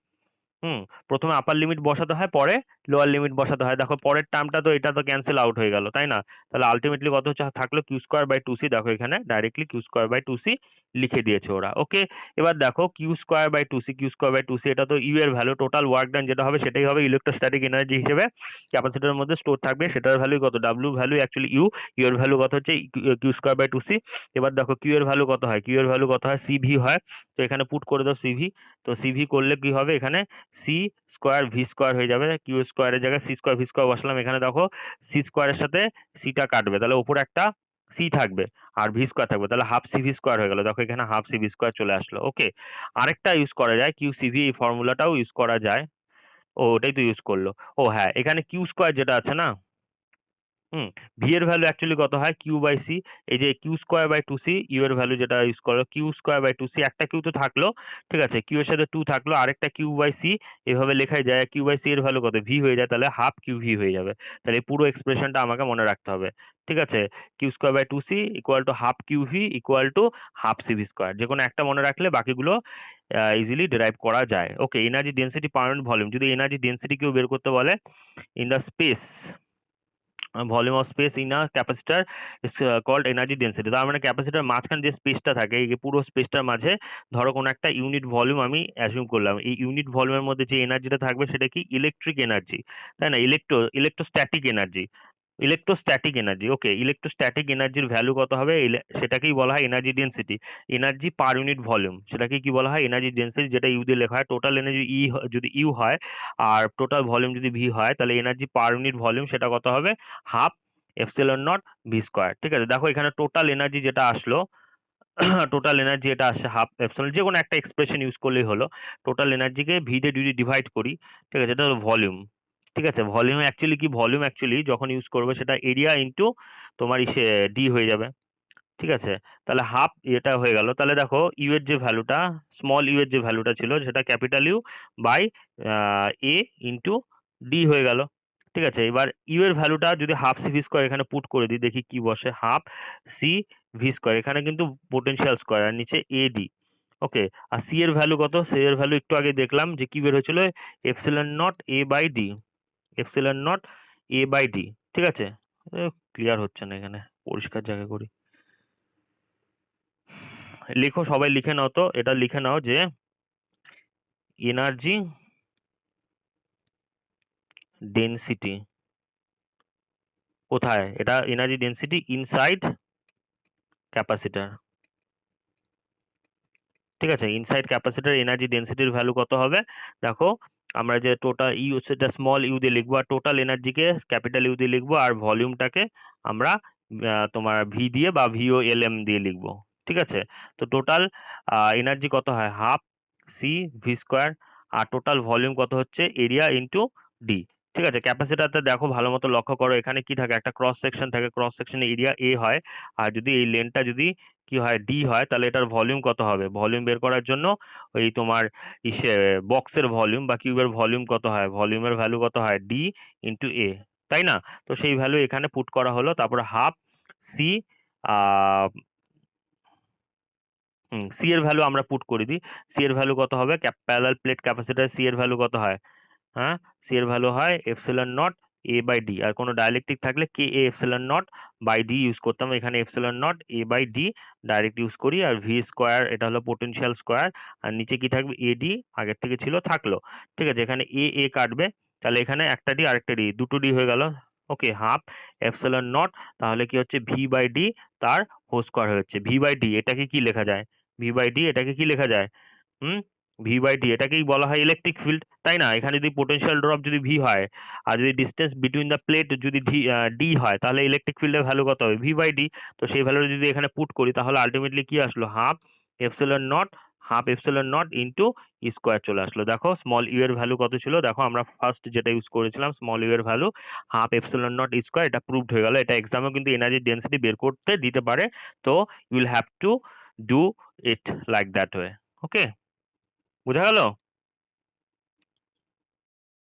Speaker 1: প্রথমে আপার লিমিট বসাতে হয়, পরে লোয়ার লিমিট বসাতে হয়, দেখো পরের টার্মটা তো এটা তো ক্যান্সেল আউট হয়ে গেল, তাই না? তাহলে আলটিমেটলি কত হচ্ছে থাকলো কিউ স্কোয়ার বাই 2c, দেখো এখানে directly Q square by 2c লিখে দিয়েছে ওরা। ওকে, এবার দেখো Q square by 2c, Q square by 2c, এটা তো ইউ এর ভ্যালু, টোটাল ওয়ার্ক ডান যেটা হবে সেটাই হবে ইলেকট্রোস্ট্যাটিক এনার্জি হিসেবে ক্যাপাসিটরের মধ্যে স্টোর থাকবে, সেটার ভ্যালু কত, W value actually U, U এর ভ্যালু কত হচ্ছে কিউ স্কোয়ার বাই 2c। এবার দেখো কিউ এর ভ্যালু কত হয়, কিউ এর ভ্যালু কত হয় সিভি হয়, তো এখানে পুট করে দাও সিভি, তো সিভি করলে কি হবে, এখানে সি স্কোয়ার ভি স্কোয়ার হয়ে যাবে, কিউ স্কোয়ারের জায়গায় সি স্কোয়ার ভি স্কোয়ার বসালাম, এখানে দেখো সি স্কোয়ারের সাথে সিটা কাটবে, তাহলে উপরে একটা সি থাকবে আর ভি স্কোয়ার থাকবে, তাহলে হাফ সি ভি স্কোয়ার হয়ে গেল, দেখো এখানে হাফ সি ভি স্কোয়ার চলে আসলো। ওকে, আরেকটা ইউজ করা যায় কিউ সিভি, এই ফর্মুলাটাও ইউজ করা যায়। ও, ওটাই তো ইউজ করলো। ও হ্যাঁ, এখানে কিউ স্কোয়ার যেটা আছে না, ভি এর ভ্যালু অ্যাকচুয়ালি কত হয় কিউ বাই সি, এই যে Q square by 2c, U এর ভ্যালু যেটা ইউজ করলো কিউ স্কোয়ার বাই 2c, একটা কিউ তো থাকলো, ঠিক আছে, কিউ এর সাথে 2 থাকলো, আরেকটা কিউ বাই সি, এভাবে লেখাই যায়, কিউ বাই সি এর ভ্যালু কত ভি হয়ে যায়, তাহলে হাফ কিউ ভি হয়ে যাবে, তাহলে এই পুরো এক্সপ্রেশনটা আমাকে মনে রাখতে হবে, ঠিক আছে, Q square by 2c equal to half Q V equal to half C V square, যে কোনো একটা মনে রাখলে বাকিগুলো ইজিলি ডিরাইভ করা যায়। Okay, energy density per unit volume, যদি এনার্জি ডেন্সিটি কেউ বের করতে বলে in the space, volume of space in a capacitor is called energy density, তার মানে ক্যাপাসিটার মাঝখানে যে স্পেসটা থাকে, এই পুরো স্পেসটার মাঝে ধরো কোনো একটা ইউনিট ভলিউম আমি অ্যাজিউম করলাম, এই ইউনিট ভলিউমের মধ্যে যে এনার্জিটা থাকবে সেটা কি ইলেকট্রিক এনার্জি, তাই না, ইলেকট্রোস্ট্যাটিক এনার্জি, ইলেকট্রোস্ট্যাটিক এনার্জি। ওকে, ইলেকট্রোস্ট্যাটিক এনার্জির ভ্যালু কত হবে, সেটাকেই বলা হয় এনার্জি ডেন্সিটি, এনার্জি পার ইউনিট ভলিউম, সেটাকে কি বলা হয় এনার্জি ডেন্সিটি, যেটা ইউ দিয়ে লেখা হয়, টোটাল এনার্জি যদি ইউ হয় আর টোটাল ভলিউম যদি ভি হয়, তাহলে এনার্জি পার ইউনিট ভলিউম সেটা কত হবে, half epsilon not V square. ঠিক আছে, দেখো এখানে টোটাল এনার্জি যেটা আসলো, টোটাল এনার্জি এটা আসছে হাফ এপসিলন, যে কোনো একটা এক্সপ্রেশন ইউজ করলেই হলো, টোটাল এনার্জিকে ভি দিয়ে যদি ডিভাইড করি, ঠিক আছে, এটা হলো ভলিউম। ঠিক আছে, ভলিউম অ্যাকচুয়ালি কি, ভলিউম অ্যাকচুয়ালি যখন ইউজ করবে সেটা এরিয়া ইন্টু তোমার ইসে ডি হয়ে যাবে। ঠিক আছে, তাহলে হাফ এটা হয়ে গেল, তাহলে দেখো ইউ এর যে ভ্যালুটা, স্মল ইউ এর যে ভ্যালুটা ছিল সেটা capital U by A into D হয়ে গেল। ঠিক আছে, এবার ইউ এর ভ্যালুটা যদি হাফ সি ভি স্কোয়ার এখানে পুট করে দিই, দেখি কি বসে, হাফ সি ভি স্কোয়ার, এখানে কিন্তু পোটেনশিয়াল স্কোয়ার আর নিচে এ ডি। ওকে, আর সি এর ভ্যালু কত, সি এর ভ্যালু একটু আগে দেখলাম যে কি বের হয়েছিল, epsilon naught A by D, epsilon naught A by D. ঠিক আছে, ক্লিয়ার হচ্ছে না এখানে, পরিষ্কার জায়গা করি, লিখো সবাই, লিখে নাও তো, এটা লিখে নাও যে এনার্জি ডেনসিটি কোথায়, এটা এনার্জি ডেনসিটি ইনসাইড ক্যাপাসিটার। ঠিক আছে, ইনসাইড ক্যাপাসিটার এনার্জি ডেনসিটির ভ্যালু কত হবে, দেখো আমরা যে টোটাল ইউ সেটা স্মল ইউ দিয়ে লিখবো, আর টোটাল এনার্জিকে ক্যাপিটাল ইউ দিয়ে লিখবো, আর ভলিউমটাকে আমরা তোমার ভি দিয়ে বা ভিও এল এম দিয়ে লিখবো। ঠিক আছে, তো টোটাল এনার্জি কত হয় হাফ সি ভি স্কোয়ার, আর টোটাল ভলিউম কত হচ্ছে এরিয়া ইন্টু ডি। ঠিক আছে, ক্যাপাসিটারটা দেখো ভালো মতো লক্ষ্য করো, এখানে কি থাকে, একটা ক্রস সেকশন থাকে, ক্রস সেকশনে এরিয়া এ হয়, আর যদি এই লেনটা যদি কি হয় ডি হয়, তাহলে এটার ভলিউম কত হবে, ভলিউম বের করার জন্য ওই তোমার ইসে বক্সের ভলিউম বা কিউবের ভলিউম কত হয়, ভলিউমের ভ্যালু কত হয় ডি ইন্টু এ, তাই না? তো সেই ভ্যালু এখানে পুট করা হলো, তারপরে হাফ সি সি এর ভ্যালু আমরা পুট করে দিই, সি এর ভ্যালু কত হবে, প্যারালাল প্লেট ক্যাপাসিটর সি এর ভ্যালু কত হয়, হ্যাঁ, সি এর ভ্যালু হয় epsilon naught A by D. আর কোনো ডাইলেকট্রিক থাকলে K A epsilon naught by D use করতাম, এখানে epsilon naught A by D direct use করি। আর ভি স্কোয়ার এটা হলো পোটেনশিয়াল স্কোয়ার, আর নিচে কি থাকবে এডি আগের থেকে ছিল থাকলো। ঠিক আছে, এখানে এ এ কাটবে, তাহলে এখানে একটা ডি আরেকটা ডি, দুটো ডি হয়ে গেল। ওকে, হাফ এপসিলন নট, তাহলে কি হচ্ছে ভি বাই ডি তার হোল স্কোয়ার হচ্ছে। ভি বাই ডি এটাকে কি লেখা যায়, ভি বাই ডি এটাকে কি লেখা যায়, হুম, ভি বাই ডি এটাকেই বলা হয় ইলেকট্রিক ফিল্ড, তাই না? এখানে যদি পোটেনশিয়াল ড্রপ যদি ভি হয় আর যদি ডিস্টেন্স বিটুইন দ্য প্লেট যদি ডি হয়, তাহলে ইলেকট্রিক ফিল্ডের ভ্যালু কত হবে, ভি বাই ডি। তো সেই ভ্যালুটা যদি এখানে পুট করি তাহলে আলটিমেটলি কি আসলো, half epsilon naught into square চলে আসলো। দেখো স্মল ইউ এর ভ্যালু কত ছিল, দেখো আমরা ফার্স্ট যেটা ইউজ করেছিলাম স্মল ইউ এর value half epsilon not square, এটা প্রুভড হয়ে গেল। এটা এক্সামেও কিন্তু এনার্জি ডেন্সিটি বের করতে দিতে পারে, তো you will have to do it like that way. Okay, বোঝা গেল?